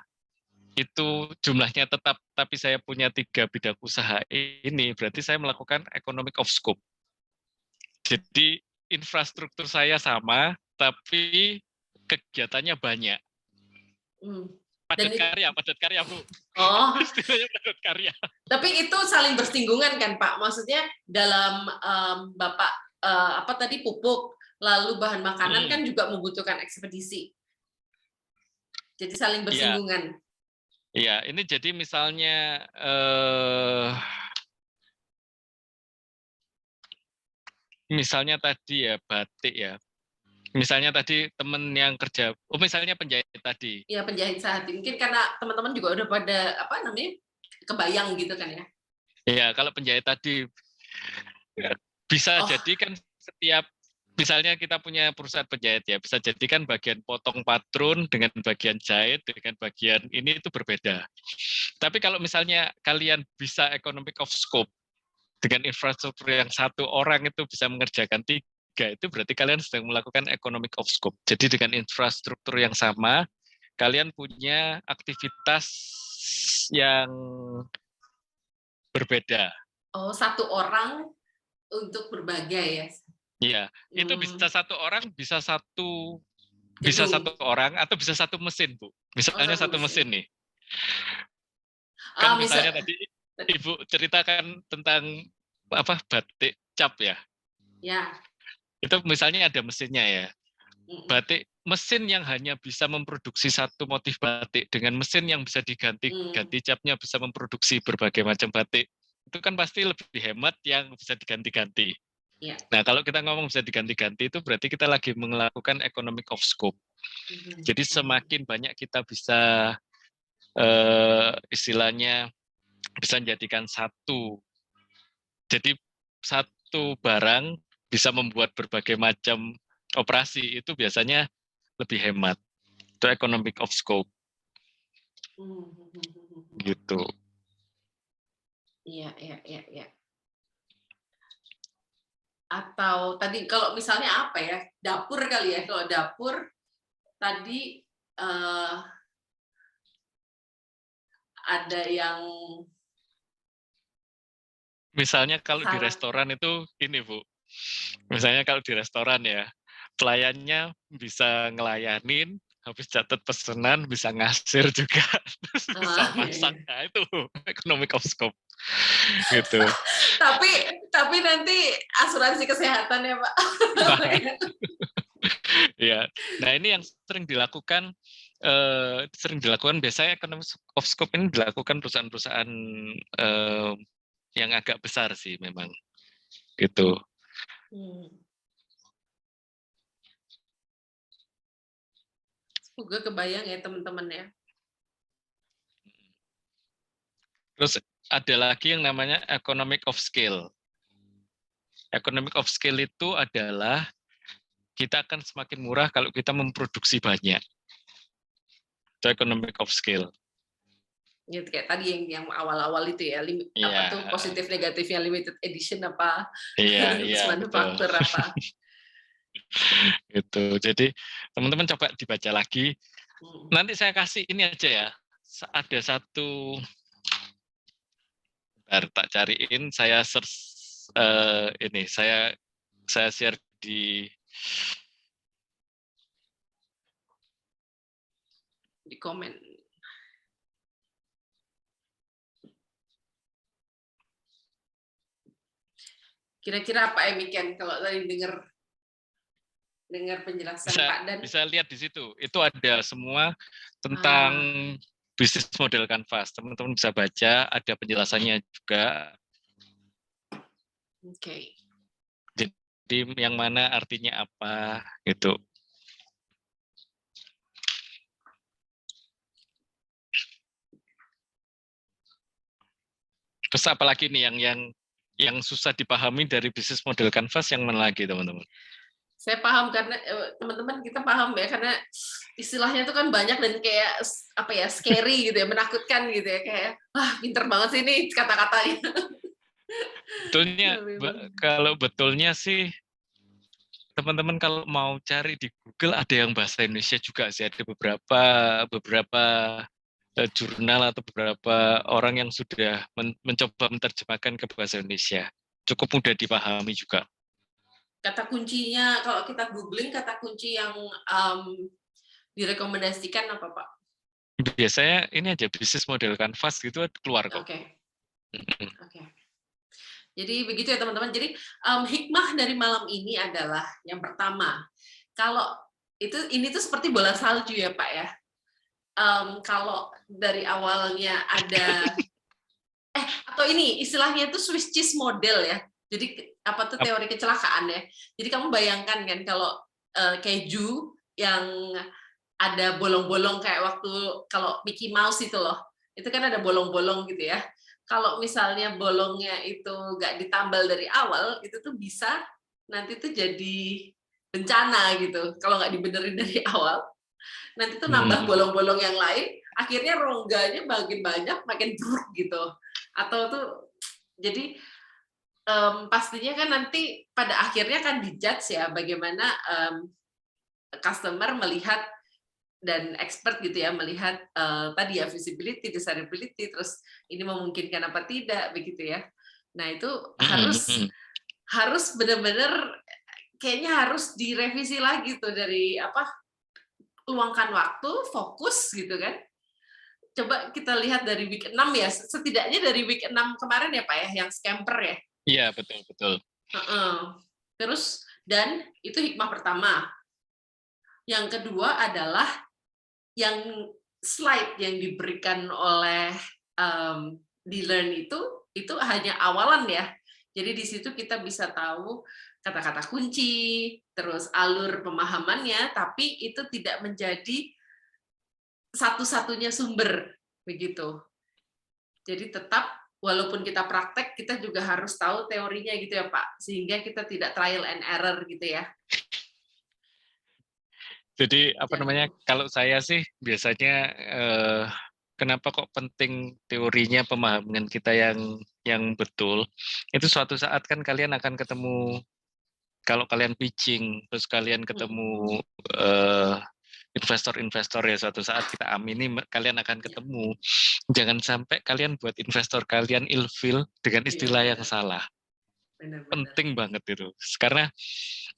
itu jumlahnya tetap, tapi saya punya 3 bidang usaha ini, berarti saya melakukan economic of scope. Jadi infrastruktur saya sama, tapi kegiatannya banyak. Dan Padat karya Bu. oh, Istilahnya padat karya. tapi itu saling bersinggungan kan Pak? Maksudnya dalam Bapak apa tadi pupuk, lalu bahan makanan kan juga membutuhkan ekspedisi. Jadi saling bersinggungan. Iya, ini jadi misalnya misalnya tadi ya batik ya. Misalnya tadi temen yang kerja, misalnya penjahit tadi. Iya, penjahit sehati. Mungkin karena teman-teman juga udah pada apa namanya? Kebayang gitu kan ya. Ya, kalau penjahit tadi bisa jadi kan setiap misalnya kita punya perusahaan penjahit ya, bisa jadi kan bagian potong patrun dengan bagian jahit dengan bagian ini itu berbeda. Tapi kalau misalnya kalian bisa economic of scope dengan infrastruktur yang satu orang itu bisa mengerjakan 3, itu berarti kalian sedang melakukan economic of scope. Jadi dengan infrastruktur yang sama, kalian punya aktivitas yang berbeda. Oh, satu orang untuk berbagai ya. Iya, itu bisa satu orang, bisa satu Gedung. orang atau bisa satu mesin, Bu. Misalnya satu mesin nih. Kan misalnya tadi Ibu ceritakan tentang apa batik cap ya. Ya. Itu misalnya ada mesinnya ya. Batik mesin yang hanya bisa memproduksi satu motif batik dengan mesin yang bisa diganti capnya bisa memproduksi berbagai macam batik. Itu kan pasti lebih hemat yang bisa diganti-ganti. Ya. Nah, kalau kita ngomong bisa diganti-ganti itu berarti kita lagi melakukan economic of scope. Jadi semakin banyak kita bisa istilahnya bisa menjadikan satu. Jadi satu barang bisa membuat berbagai macam operasi itu biasanya lebih hemat. Itu economic of scope. Gitu. Iya. Atau tadi kalau misalnya apa ya, dapur kali ya, kalau dapur tadi ada yang misalnya kalau di restoran itu ini Bu, misalnya kalau di restoran ya, pelayannya bisa ngelayanin, habis catat pesanan, bisa ngasir juga, bisa masak, nah itu economic of scope. Gitu. tapi nanti asuransi kesehatan ya Pak. Ya, nah ini yang sering dilakukan biasanya economic of scope ini dilakukan perusahaan-perusahaan yang agak besar sih memang, gitu. Semoga kebayang ya teman-teman ya. Terus ada lagi yang namanya economic of scale. Economic of scale itu adalah kita akan semakin murah kalau kita memproduksi banyak. Itu economic of scale. Ya, kayak tadi yang awal-awal itu ya, apa tuh positif negatifnya limited edition apa, manufaktur apa. Gitu. Jadi teman-teman coba dibaca lagi. Nanti saya kasih ini aja ya. Ada satu, bentar, tak cariin, saya search ini, saya share di komen. Kira-kira apa Emiken kalau tadi dengar penjelasan Pak Dan? Bisa lihat di situ. Itu ada semua tentang bisnis model Canvas. Teman-teman bisa baca, ada penjelasannya juga. Oke. Jadi yang mana artinya apa gitu. Terus apalagi nih yang susah dipahami dari bisnis model Canvas yang mana lagi teman-teman? Saya paham karena teman-teman kita paham ya, karena istilahnya itu kan banyak dan kayak apa ya, scary gitu ya, menakutkan gitu ya, kayak pinter banget sih ini kata-katanya. Betulnya, Memang. kalau betulnya sih teman-teman kalau mau cari di Google ada yang bahasa Indonesia juga sih, ada beberapa jurnal atau beberapa orang yang sudah mencoba menerjemahkan ke bahasa Indonesia. Cukup mudah dipahami juga. Kata kuncinya kalau kita googling, kata kunci yang direkomendasikan apa Pak? Biasanya ini aja bisnis model kanvas gitu keluar kok. Oke. Jadi begitu ya teman-teman. Jadi hikmah dari malam ini adalah yang pertama, kalau ini tuh seperti bola salju ya Pak ya. Kalau dari awalnya ada atau ini istilahnya itu Swiss cheese model ya. Jadi apa tuh teori kecelakaan ya. Jadi kamu bayangkan kan kalau keju yang ada bolong-bolong kayak waktu kalau Mickey Mouse itu loh. Itu kan ada bolong-bolong gitu ya. Kalau misalnya bolongnya itu nggak ditambal dari awal, itu tuh bisa nanti tuh jadi bencana gitu. Kalau nggak dibenerin dari awal, nanti tuh nambah bolong-bolong yang lain, akhirnya rongganya makin banyak, makin buruk gitu. Atau tuh jadi pastinya kan nanti pada akhirnya kan dijudge ya bagaimana customer melihat dan expert gitu ya melihat tadi ya visibility, desirability, terus ini memungkinkan apa tidak begitu ya. Nah itu harus benar-benar kayaknya harus direvisi lagi tuh dari luangkan waktu, fokus gitu kan. Coba kita lihat dari week 6 ya, setidaknya dari week 6 kemarin ya Pak ya, yang scamper ya. Iya, betul. Terus, dan itu hikmah pertama. Yang kedua adalah yang slide yang diberikan oleh D-Learn itu hanya awalan ya. Jadi di situ kita bisa tahu kata-kata kunci, terus alur pemahamannya, tapi itu tidak menjadi satu-satunya sumber begitu. Jadi tetap walaupun kita praktek, kita juga harus tahu teorinya gitu ya Pak, sehingga kita tidak trial and error gitu ya. Jadi kalau saya sih biasanya kenapa kok penting teorinya, pemahaman kita yang betul. Itu suatu saat kan kalian akan ketemu, kalau kalian pitching, terus kalian ketemu investor-investor ya, suatu saat kita amini kalian akan ketemu. Jangan sampai kalian buat investor kalian ilfeel dengan istilah yang salah. Benar-benar. Penting banget itu. Karena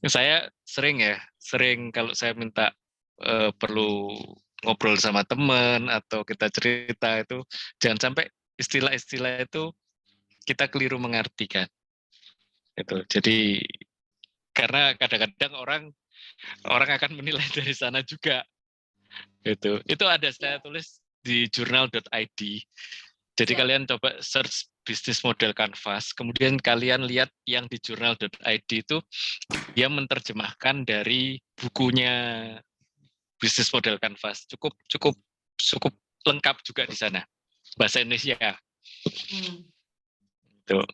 saya sering kalau saya minta perlu ngobrol sama teman atau kita cerita itu, jangan sampai istilah-istilah itu kita keliru mengartikan. Itu. Jadi karena kadang-kadang orang akan menilai dari sana juga. Itu ada saya tulis di journal.id. Jadi kalian coba search bisnis model kanvas, kemudian kalian lihat yang di journal.id itu dia menerjemahkan dari bukunya bisnis model kanvas. Cukup lengkap juga di sana. Bahasa Indonesia. Tuh.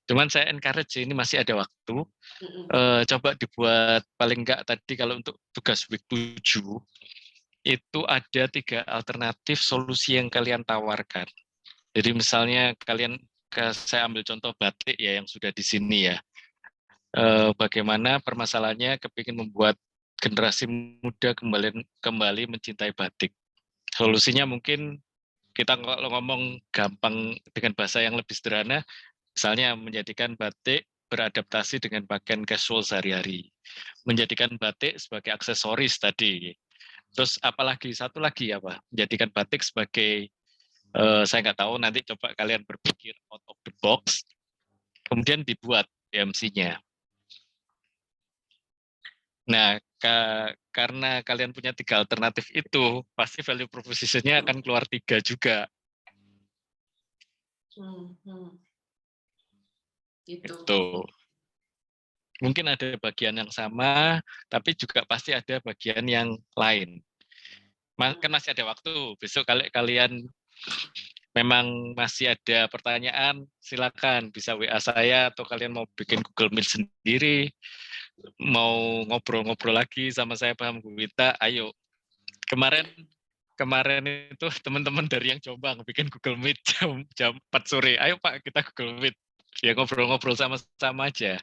Cuman saya encourage ini masih ada waktu. Coba dibuat paling enggak tadi kalau untuk tugas week 7 itu ada 3 alternatif solusi yang kalian tawarkan. Jadi misalnya saya ambil contoh batik ya yang sudah di sini ya. Bagaimana permasalahannya kepingin membuat generasi muda kembali mencintai batik. Solusinya mungkin kita kalau ngomong gampang dengan bahasa yang lebih sederhana, misalnya menjadikan batik beradaptasi dengan pakaian casual sehari-hari. Menjadikan batik sebagai aksesoris tadi. Terus satu lagi apa? Menjadikan batik sebagai saya nggak tahu, nanti coba kalian berpikir out of the box, kemudian dibuat MC-nya. Nah, karena kalian punya 3 alternatif itu, pasti value proposition-nya akan keluar 3 juga. Itu. Mungkin ada bagian yang sama, tapi juga pasti ada bagian yang lain. Kan masih ada waktu. Besok kalian memang masih ada pertanyaan, silakan bisa WA saya atau kalian mau bikin Google Meet sendiri. mau ngobrol-ngobrol lagi sama saya Paham Bu Wita, ayo. Kemarin itu teman-teman dari yang Jombang bikin Google Meet jam 4 sore. Ayo Pak, kita Google Meet. Ya ngobrol-ngobrol sama-sama aja.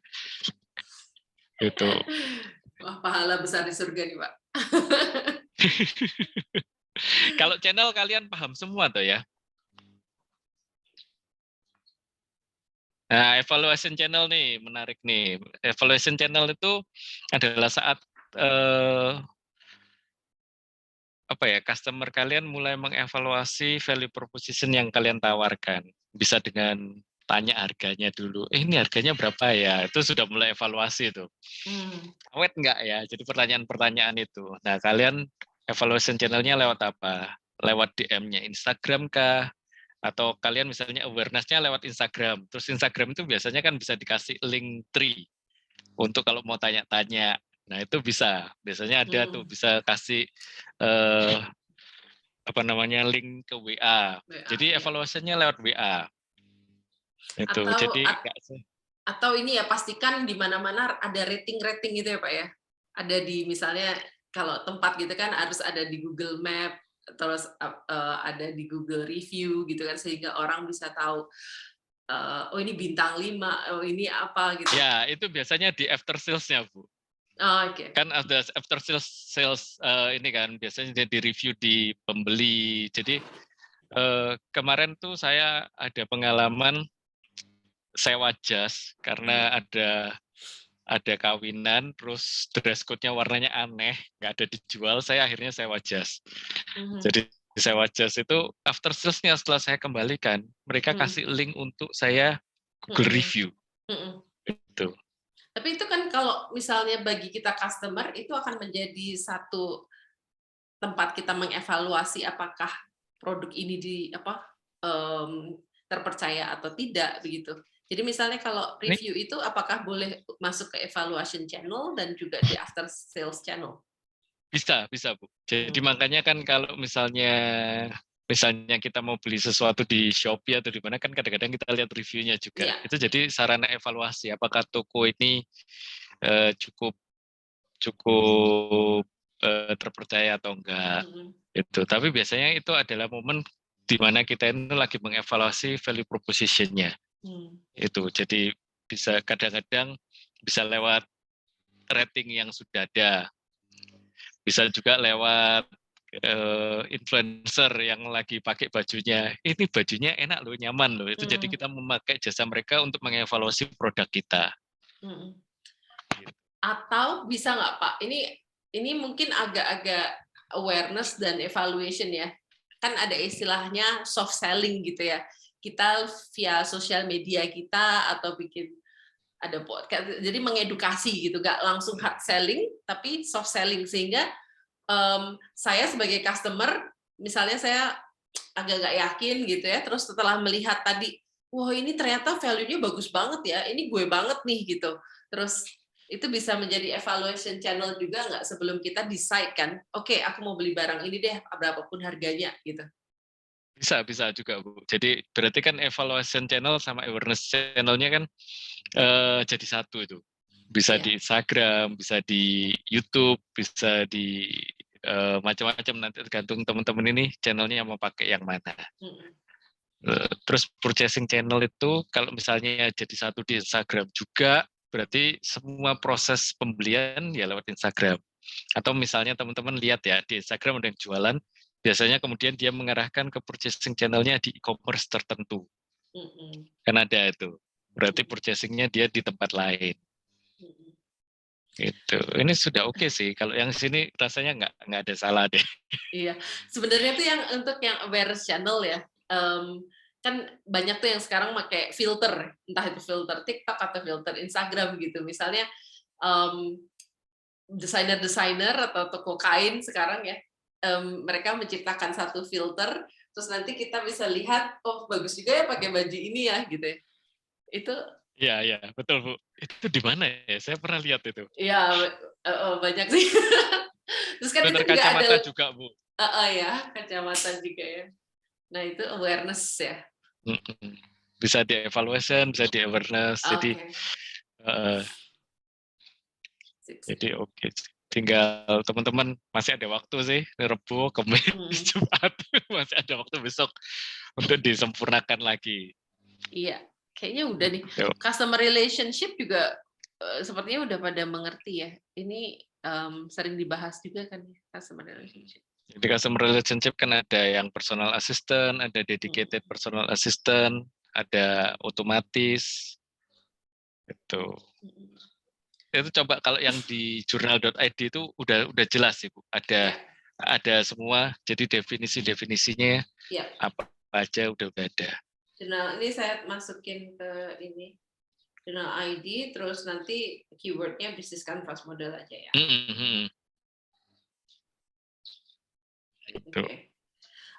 Gitu. Wah, pahala besar di surga nih, Pak. Kalau channel kalian paham semua tuh ya. Nah, evaluation channel nih menarik nih. Evaluation channel itu adalah saat customer kalian mulai mengevaluasi value proposition yang kalian tawarkan. Bisa dengan tanya harganya dulu. Ini harganya berapa ya? Itu sudah mulai evaluasi itu. Awet nggak ya? Jadi pertanyaan-pertanyaan itu. Nah, kalian evaluation channelnya lewat apa? Lewat DM-nya Instagram kah? Atau kalian misalnya awareness-nya lewat Instagram. Terus Instagram itu biasanya kan bisa dikasih link tree untuk kalau mau tanya-tanya. Nah, itu bisa. Biasanya ada tuh bisa kasih link ke WA. Jadi evaluasinya lewat WA. Itu. Atau ini ya, pastikan di mana-mana ada rating-rating gitu ya, Pak ya. Ada di misalnya kalau tempat gitu kan harus ada di Google Map, terus ada di Google Review gitu kan, sehingga orang bisa tahu oh ini bintang 5, oh ini apa gitu. Ya, itu biasanya di after sales-nya, Bu. Oke. Kan ada after sales ini kan biasanya di review di pembeli. Jadi kemarin tuh saya ada pengalaman sewa jas karena ada kawinan, terus dress code-nya warnanya aneh, nggak ada dijual, saya akhirnya sewa jas. Jadi sewa jas itu after sales-nya setelah saya kembalikan, mereka kasih link untuk saya Google Review. Itu. Tapi itu kan kalau misalnya bagi kita customer, itu akan menjadi satu tempat kita mengevaluasi apakah produk ini terpercaya atau tidak, begitu. Jadi misalnya kalau review itu apakah boleh masuk ke evaluation channel dan juga di after sales channel? Bisa Bu. Jadi makanya kan kalau misalnya kita mau beli sesuatu di Shopee atau di mana kan kadang-kadang kita lihat reviewnya juga. Itu jadi sarana evaluasi apakah toko ini cukup terpercaya atau enggak. Itu. Tapi biasanya itu adalah momen di mana kita ini lagi mengevaluasi value proposition-nya. Itu jadi bisa kadang-kadang bisa lewat rating yang sudah ada, bisa juga lewat influencer yang lagi pakai bajunya, ini bajunya enak loh, nyaman loh, itu jadi kita memakai jasa mereka untuk mengevaluasi produk kita. Atau bisa nggak Pak, ini mungkin agak-agak awareness dan evaluation ya, kan ada istilahnya soft selling gitu ya. Kita via sosial media kita atau bikin ada podcast, jadi mengedukasi gitu, nggak langsung hard selling, tapi soft selling, sehingga saya sebagai customer, misalnya saya agak nggak yakin gitu ya, terus setelah melihat tadi, wah ini ternyata value-nya bagus banget ya, ini gue banget nih gitu, terus itu bisa menjadi evaluation channel juga nggak sebelum kita decide kan, oke, aku mau beli barang ini deh, berapapun harganya gitu. Bisa juga Bu. Jadi berarti kan evaluation channel sama awareness channel-nya kan jadi satu itu. Bisa di Instagram, bisa di YouTube, bisa di macam-macam, nanti tergantung teman-teman ini channelnya mau pakai yang mana. Terus purchasing channel itu kalau misalnya jadi satu di Instagram juga, berarti semua proses pembelian ya lewat Instagram. Atau misalnya teman-teman lihat ya di Instagram ada yang jualan, biasanya kemudian dia mengarahkan ke purchasing channel-nya di e-commerce tertentu. Kan ada itu. Berarti purchasing-nya dia di tempat lain. Gitu. Ini sudah oke sih. Kalau yang sini rasanya nggak ada salah deh. Iya. Sebenarnya itu yang untuk yang awareness channel ya. Kan banyak tuh yang sekarang pakai filter, entah itu filter TikTok atau filter Instagram gitu. Misalnya desainer atau toko kain sekarang ya, mereka menciptakan satu filter, terus nanti kita bisa lihat, oh bagus juga ya pakai baju ini ya gitu ya. Itu Iya, betul Bu. Itu di mana ya? Saya pernah lihat itu. Iya, banyak sih. Terus kan itu juga kacamata ada juga Bu. Ya, kacamata juga ya. Nah, itu awareness ya. Bisa di evaluation, bisa di awareness. Jadi Jadi oke. Tinggal teman-teman masih ada waktu sih, Rebo, Kamis, Jumat. Masih ada waktu besok untuk disempurnakan lagi. Iya, kayaknya udah nih. Yuk. Customer relationship juga sepertinya udah pada mengerti ya. Ini sering dibahas juga kan ya, customer relationship. Jadi customer relationship kan ada yang personal assistant, ada dedicated personal assistant, ada otomatis. Itu coba kalau yang di jurnal.id itu udah jelas Ibu. Ada semua, jadi definisinya apa aja udah ada. Jurnal ini saya masukin ke ini jurnal ID, terus nanti keywordnya bisnis canvas model aja ya.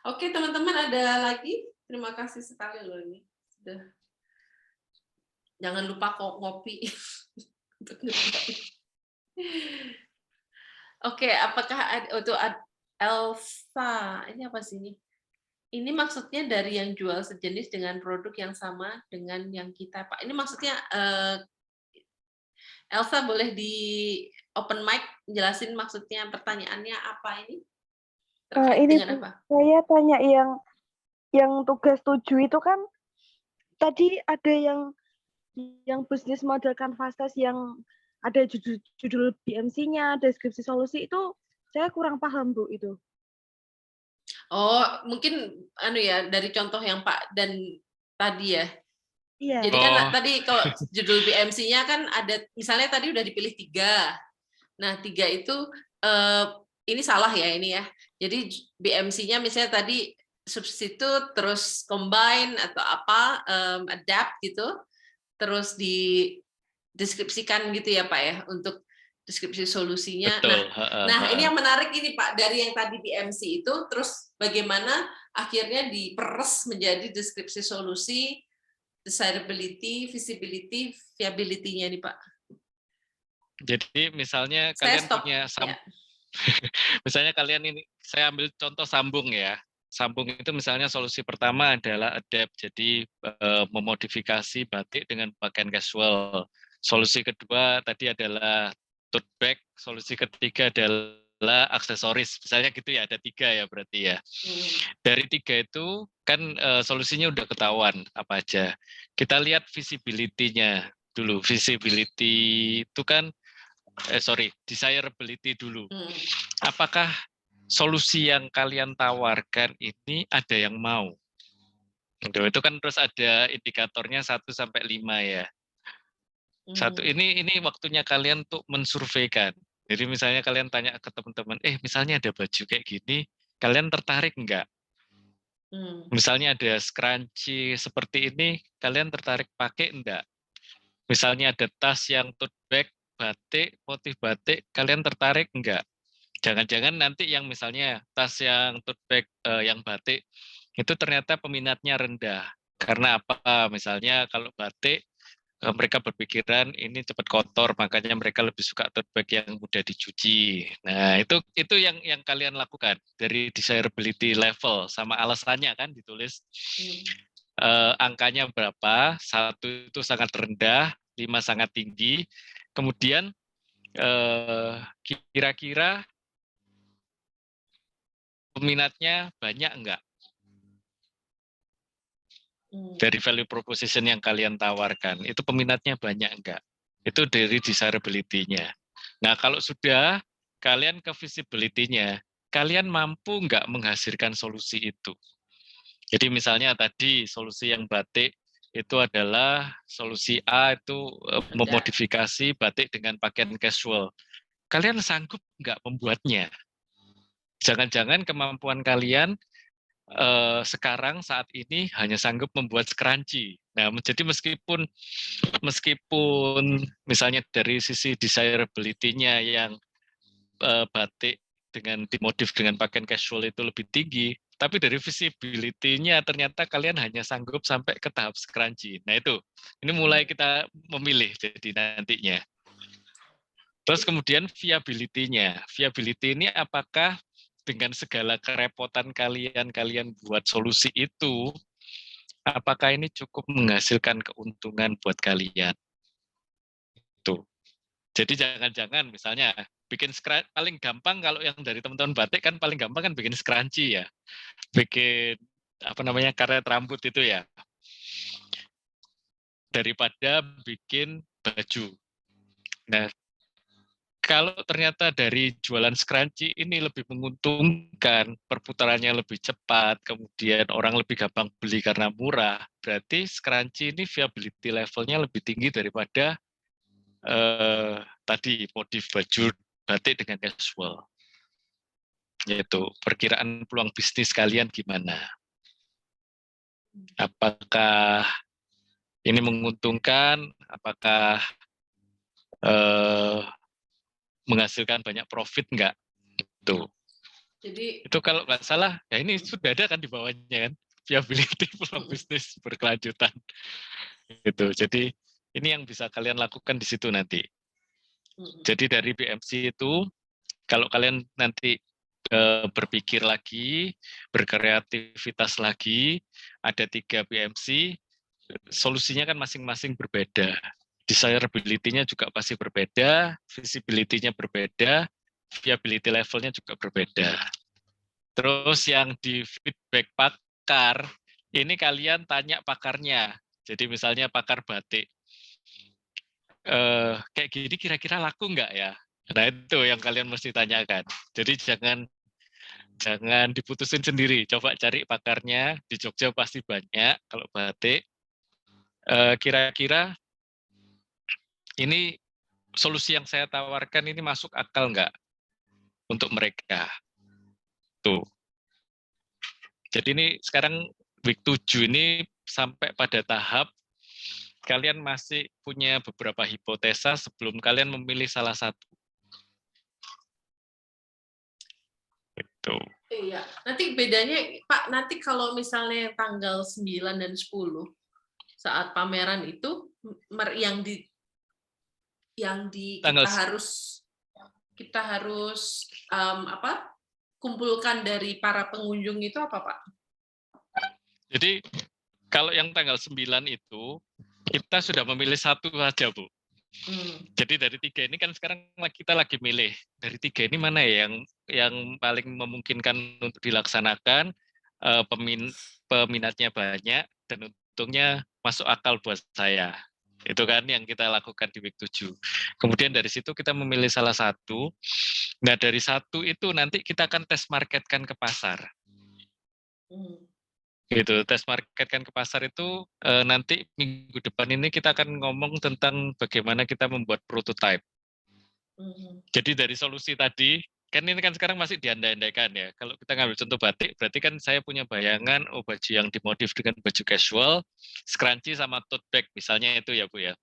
Oke, teman-teman, ada lagi? Terima kasih sekali loh ini. Sudah. Jangan lupa ngopi. Oke, apakah untuk Elsa, ini apa sih ini? Ini maksudnya dari yang jual sejenis dengan produk yang sama dengan yang kita, Pak. Ini maksudnya Elsa boleh di open mic jelasin maksudnya pertanyaannya apa ini? Ini apa? Saya tanya yang tugas 7 itu kan tadi ada yang bisnis model canvas test yang ada judul BMC-nya, deskripsi solusi itu saya kurang paham Bu itu. Oh, mungkin dari contoh yang Pak dan tadi ya. Iya. Jadi kan tadi kalau judul BMC-nya kan ada, misalnya tadi udah dipilih 3. Nah, 3 itu ini salah ya ini ya. Jadi BMC-nya misalnya tadi substitute, terus combine atau apa, adapt gitu, terus dideskripsikan gitu ya Pak ya untuk deskripsi solusinya. Betul. Nah ini yang menarik ini Pak, dari yang tadi BMC itu, terus bagaimana akhirnya diperes menjadi deskripsi solusi, desirability, visibility, viability-nya nih Pak. Jadi misalnya kalian punya misalnya kalian ini, saya ambil contoh sambung ya. Sambung itu misalnya solusi pertama adalah adapt, jadi memodifikasi batik dengan pakaian casual. Solusi kedua tadi adalah tote bag, solusi ketiga adalah aksesoris. Misalnya gitu ya, ada 3 ya berarti ya. Dari 3 itu kan solusinya udah ketahuan apa aja. Kita lihat visibility-nya dulu. Visibility itu kan desirability dulu. Apakah solusi yang kalian tawarkan ini ada yang mau? Itu kan terus ada indikatornya 1-5 ya. Ini waktunya kalian untuk mensurveikan. Jadi misalnya kalian tanya ke teman-teman, misalnya ada baju kayak gini, kalian tertarik enggak? Misalnya ada scrunchie seperti ini, kalian tertarik pakai enggak? Misalnya ada tas yang tote bag batik, motif batik, kalian tertarik enggak? Jangan-jangan nanti yang misalnya tas yang tote bag yang batik itu ternyata peminatnya rendah. Karena apa? Misalnya kalau batik mereka berpikiran ini cepat kotor, makanya mereka lebih suka tote bag yang mudah dicuci. Nah, itu yang kalian lakukan dari desirability level, sama alasannya kan ditulis. Angkanya berapa? 1 itu sangat rendah, 5 sangat tinggi. Kemudian kira-kira peminatnya banyak enggak? Dari value proposition yang kalian tawarkan, itu peminatnya banyak enggak? Itu dari desirability-nya. Nah, kalau sudah kalian ke visibility-nya, kalian mampu enggak menghasilkan solusi itu? Jadi misalnya tadi solusi yang batik itu adalah solusi A itu memodifikasi batik dengan pakaian casual. Kalian sanggup enggak membuatnya? Jangan-jangan kemampuan kalian sekarang saat ini hanya sanggup membuat scrunchie. Nah, jadi meskipun misalnya dari sisi desirability-nya yang batik dengan dimodif dengan pakaian casual itu lebih tinggi, tapi dari visibility-nya ternyata kalian hanya sanggup sampai ke tahap scrunchie. Nah ini mulai kita memilih jadi nantinya. Terus kemudian viability-nya. Viability ini apakah dengan segala kerepotan kalian buat solusi itu, apakah ini cukup menghasilkan keuntungan buat kalian? Tuh. Jadi jangan-jangan misalnya bikin paling gampang kalau yang dari teman-teman batik kan paling gampang kan bikin scrunchie ya. Bikin apa namanya karet rambut itu ya. Daripada bikin baju. Nah, kalau ternyata dari jualan scrunchie ini lebih menguntungkan, perputarannya lebih cepat, kemudian orang lebih gampang beli karena murah, berarti scrunchie ini viability levelnya lebih tinggi daripada tadi motif baju batik dengan casual. Yaitu perkiraan peluang bisnis kalian gimana? Apakah ini menguntungkan? Apakah menghasilkan banyak profit enggak? Tuh. Jadi itu kalau nggak salah, ya ini sudah ada kan di bawahnya kan, viability peluang bisnis berkelanjutan. Gitu. Jadi ini yang bisa kalian lakukan di situ nanti. Jadi dari BMC itu, kalau kalian nanti berpikir lagi, berkreativitas lagi, ada 3 BMC, solusinya kan masing-masing berbeda. Desirability-nya juga pasti berbeda, visibility-nya berbeda, viability levelnya juga berbeda. Terus yang di feedback pakar, ini kalian tanya pakarnya. Jadi misalnya pakar batik, kayak gini kira-kira laku nggak ya? Nah itu yang kalian mesti tanyakan. Jadi jangan diputusin sendiri. Coba cari pakarnya, di Jogja pasti banyak kalau batik. Kira-kira ini solusi yang saya tawarkan ini masuk akal nggak untuk mereka? Tuh. Jadi ini sekarang week 7 ini sampai pada tahap kalian masih punya beberapa hipotesa sebelum kalian memilih salah satu. Gitu. iya, nanti bedanya Pak, nanti kalau misalnya tanggal 9 dan 10 saat pameran itu yang di kita harus apa? Kumpulkan dari para pengunjung itu apa, Pak? Jadi kalau yang tanggal 9 itu kita sudah memilih satu saja, Bu. Jadi dari 3 ini kan sekarang kita lagi milih dari 3 ini mana ya yang paling memungkinkan untuk dilaksanakan, peminatnya banyak dan untungnya masuk akal buat saya. Itu kan yang kita lakukan di week 7. Kemudian dari situ kita memilih salah satu. Nah dari satu itu nanti kita akan tes marketkan ke pasar. Gitu, tes marketkan ke pasar itu nanti minggu depan ini kita akan ngomong tentang bagaimana kita membuat prototype. Jadi dari solusi tadi, kan ini kan sekarang masih diandai-andaikan ya. Kalau kita ngambil contoh batik, berarti kan saya punya bayangan, baju yang dimodif dengan baju casual, scrunchie sama tote bag, misalnya itu ya Bu ya.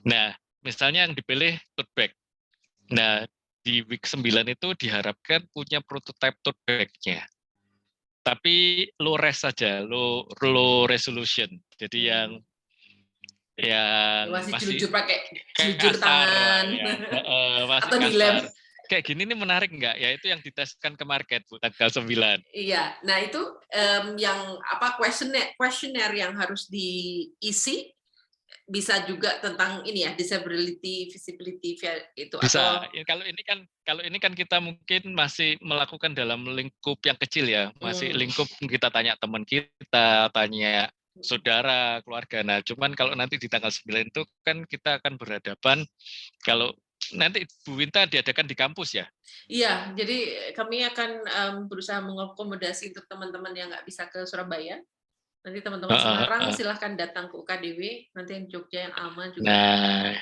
Nah, misalnya yang dipilih tote bag. Nah, di week 9 itu diharapkan punya prototype tote bag-nya. Tapi low res saja, low resolution. Jadi yang masih jelujur pakai jelujur kasar, tangan ya. Masih atau dilem. Kayak gini nih menarik nggak? Ya itu yang diteskan ke market Bu tanggal 9. Iya, nah itu yang apa questionnaire yang harus diisi bisa juga tentang ini ya, disability, visibility itu. Bisa. Atau Kalau ini kan kita mungkin masih melakukan dalam lingkup yang kecil ya, masih lingkup kita tanya teman kita, tanya saudara, keluarga. Nah, cuman kalau nanti di tanggal 9 itu kan kita akan berhadapan kalau nanti Bu Winta diadakan di kampus ya? Iya, jadi kami akan berusaha mengakomodasi untuk teman-teman yang nggak bisa ke Surabaya. Nanti teman-teman Semarang silahkan datang ke UKDW, nanti yang Jogja, yang Alma juga. Nah,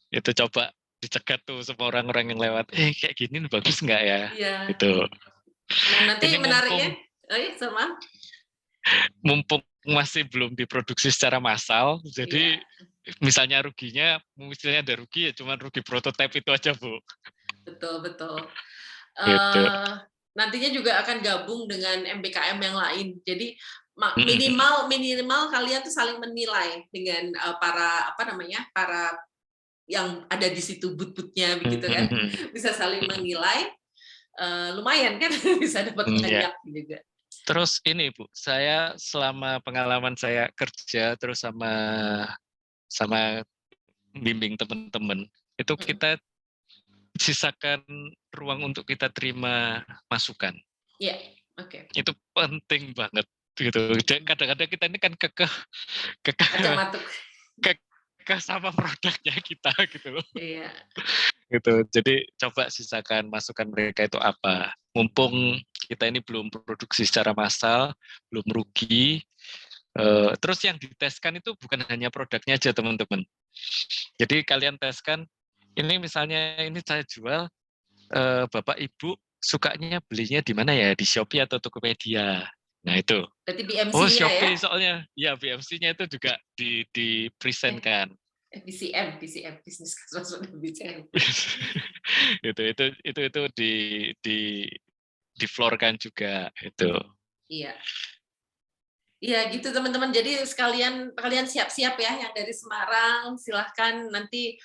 itu coba dicegat tuh semua orang-orang yang lewat, kayak gini bagus nggak ya? Iya. Gitu. Nah, nanti ini menariknya, sama? Mumpung masih belum diproduksi secara massal, jadi misalnya ruginya, misalnya ada rugi ya cuma rugi prototipe itu aja Bu. Betul. Gitu. Nantinya juga akan gabung dengan MBKM yang lain. Jadi minimal kalian tuh saling menilai dengan para yang ada di situ but-butnya begitu kan, bisa saling menilai. Lumayan kan bisa dapat banyak juga. Terus ini Bu, saya selama pengalaman saya kerja terus sama bimbing teman-teman itu kita sisakan ruang untuk kita terima masukan. Iya, oke. Itu penting banget gitu. Kadang-kadang kita ini kan kekeh Acak matuk. sama produknya kita gitu loh. Iya. Gitu. Jadi coba sisakan masukan mereka itu apa. Mumpung kita ini belum produksi secara massal, belum rugi. Terus yang diteskan itu bukan hanya produknya aja teman-teman. Jadi kalian teskan, ini misalnya ini saya jual, Bapak Ibu sukanya belinya di mana ya? Di Shopee atau Tokopedia. Nah itu. Berarti Oh BMC-nya Shopee ya? soalnya, ya BMC-nya itu juga di presentkan. BCM, bisnis casual BCM. itu di floor-kan juga itu. Iya. Iya gitu teman-teman. Jadi kalian siap-siap ya yang dari Semarang, silahkan nanti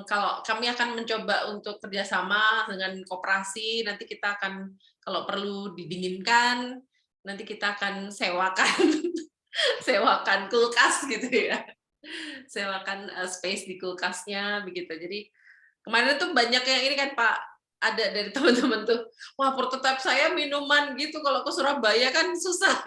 kalau kami akan mencoba untuk kerjasama dengan koperasi, nanti kita akan kalau perlu didinginkan, nanti kita akan sewakan kulkas gitu ya, sewakan space di kulkasnya begitu. Jadi kemarin tuh banyak yang ini kan Pak, ada dari teman-teman tuh, wah prototipe saya minuman gitu, kalau ke Surabaya kan susah.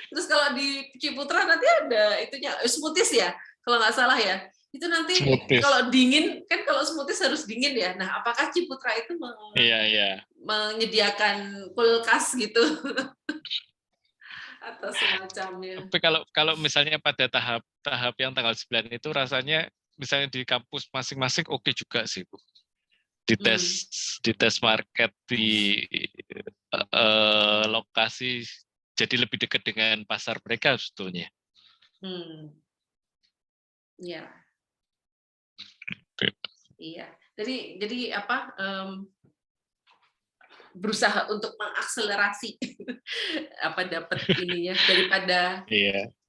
Terus kalau di Ciputra nanti ada itunya smoothies ya, kalau nggak salah ya. Itu nanti Smoothies. kalau dingin kan kalau smoothies harus dingin ya. Nah, apakah Ciputra itu menyediakan kulkas gitu atau semacamnya? Tapi kalau misalnya pada tahap yang tanggal 9 itu rasanya misalnya di kampus masing-masing oke juga sih, Bu. Dites market di lokasi jadi lebih dekat dengan pasar mereka sebetulnya. Ya. Iya. Jadi apa? Berusaha untuk mengakselerasi apa dapat ininya daripada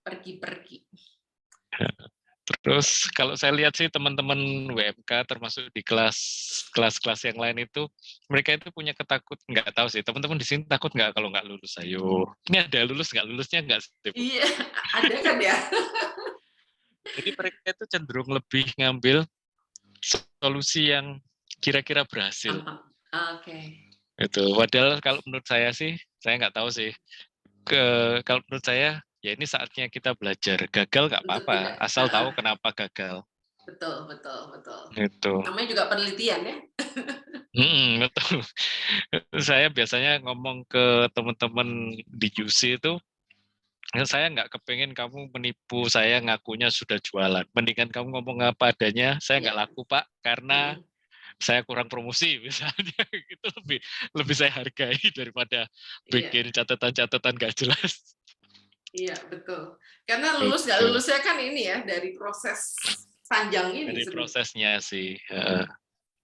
pergi-pergi. Terus kalau saya lihat sih teman-teman WMK termasuk di kelas-kelas yang lain itu mereka itu punya nggak tahu sih teman-teman di sini takut nggak kalau nggak lulus. Ayo, ini ada lulusnya nggak sih? Iya, ada kan ya. Jadi mereka itu cenderung lebih ngambil solusi yang kira-kira berhasil. Oke. Itu padahal kalau menurut saya sih, saya nggak tahu sih. Kalau menurut saya, ya ini saatnya kita belajar. Gagal nggak apa-apa, asal tahu kenapa gagal. Betul. Itu. Namanya juga penelitian ya. Betul. Saya biasanya ngomong ke teman-teman di UC itu, saya nggak kepengen kamu menipu saya ngakunya sudah jualan. Mendingan kamu ngomong apa adanya, saya nggak laku Pak, karena saya kurang promosi misalnya. Itu lebih saya hargai daripada bikin catatan-catatan nggak jelas. Iya, betul. Karena lulus nggak lulusnya kan ini ya, dari proses panjang ini. Dari prosesnya sih.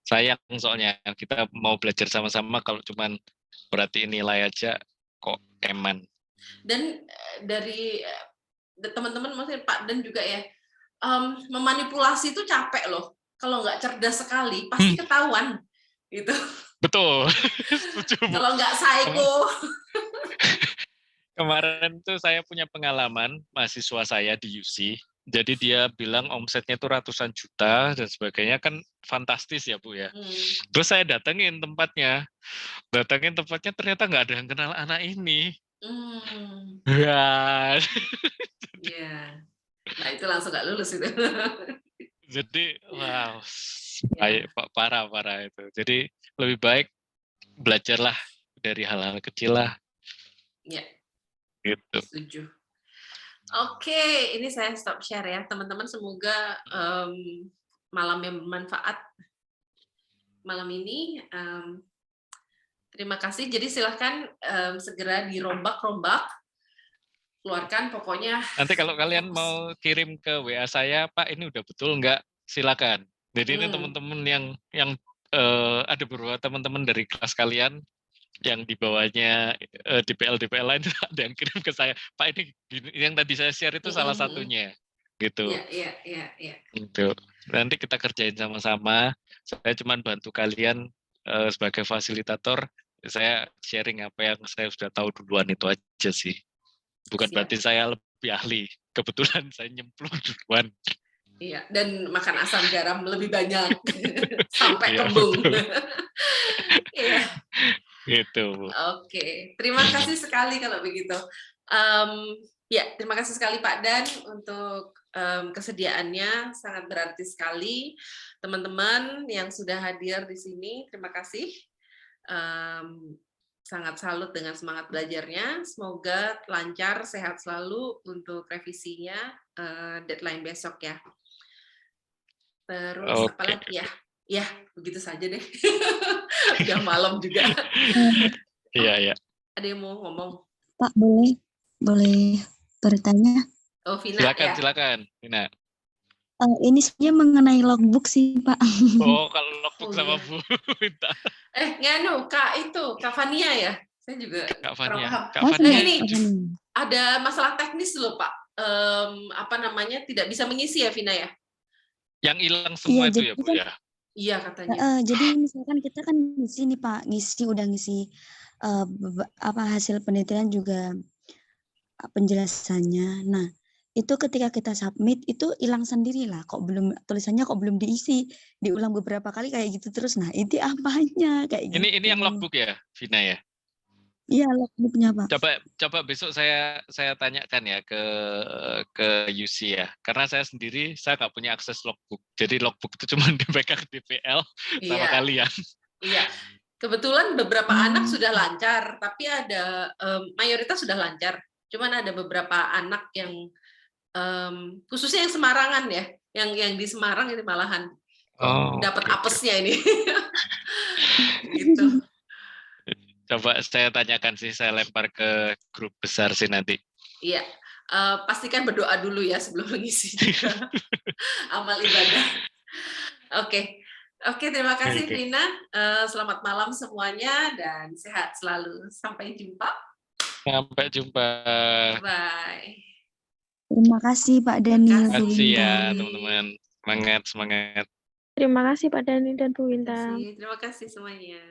Sayang soalnya kita mau belajar sama-sama kalau cuman berarti nilai aja kok eman. Dan dari teman-teman maksudnya Pak Dan juga ya, memanipulasi itu capek loh. Kalau nggak cerdas sekali pasti ketahuan gitu. Betul. Kalau nggak psycho. Kemarin tuh saya punya pengalaman mahasiswa saya di UC. Jadi dia bilang omsetnya itu ratusan juta dan sebagainya, kan fantastis ya Bu ya. Terus saya datengin tempatnya ternyata nggak ada yang kenal anak ini. Ya. Iya. Nah itu langsung nggak lulus itu. Jadi wow, parah itu. Jadi lebih baik belajarlah dari hal-hal kecil lah. Iya. Gitu. Setuju. Oke, ini saya stop share ya, teman-teman. Semoga malam yang bermanfaat malam ini. Terima kasih. Jadi silahkan segera dirombak-rombak, keluarkan pokoknya. Nanti kalau kalian mau kirim ke WA saya, Pak, ini udah betul nggak? Silakan. Jadi ini teman-teman yang ada beberapa teman-teman dari kelas kalian yang di bawahnya DPL lain ada yang kirim ke saya, Pak, ini yang tadi saya share itu salah satunya, gitu. Iya. Gitu. Nanti kita kerjain sama-sama. Saya cuma bantu kalian sebagai fasilitator. Saya sharing apa yang saya sudah tahu duluan itu aja sih. Bukan berarti saya lebih ahli. Kebetulan saya nyemplung duluan. Iya, dan makan asam garam lebih banyak sampai Iya, kembung. betul. Iya. Gitu, Bu. Oke, terima kasih sekali kalau begitu. Ya, terima kasih sekali Pak Dan untuk kesediaannya, sangat berarti sekali. Teman-teman yang sudah hadir di sini, terima kasih. Sangat salut dengan semangat belajarnya. Semoga lancar, sehat selalu untuk revisinya, deadline besok ya. Terus apa lagi ya? Ya, begitu saja deh. Udah malam juga. Iya, iya. Ada yang mau ngomong? Pak, boleh bertanya? Oh, Vina ya. Silakan, Vina. Ini sebenarnya mengenai logbook sih, Pak. Oh, kalau logbook sama iya. Bu Winta. Nganu, Kak Fania ya? Saya juga Kak Fania. paham. Kak Fania. Ini ada masalah teknis loh, Pak. Apa namanya? Tidak bisa mengisi ya, Vina ya? Yang hilang semua itu ya, Bu kan, ya? Iya, katanya. Jadi misalkan kita kan ngisi nih, Pak. Udah ngisi hasil penelitian juga penjelasannya. Nah, itu ketika kita submit itu hilang sendiri lah, tulisannya kok belum diisi, diulang beberapa kali kayak gitu terus. Nah, itu apanya kayak gitu. Ini yang logbook ya, Vina ya? Iya, logbooknya, Pak. Coba besok saya tanyakan ya ke UC ya, karena saya sendiri saya nggak punya akses logbook, jadi logbook itu cuma dipegang DPL sama kalian. Iya. Kebetulan beberapa anak sudah lancar, tapi ada mayoritas sudah lancar. Cuman ada beberapa anak yang khususnya yang Semarangan ya, yang di Semarang ini malahan dapat apesnya ini. Gitu. Coba saya tanyakan sih, saya lempar ke grup besar sih nanti. Iya, pastikan berdoa dulu ya sebelum mengisi juga. Amal ibadah. Oke, terima kasih Vina. Selamat malam semuanya dan sehat selalu. Sampai jumpa. Sampai jumpa. Bye. Terima kasih Pak Daniel. Terima kasih ya teman-teman. Semangat. Terima kasih Pak Dani dan Bu Winta. Terima kasih semuanya.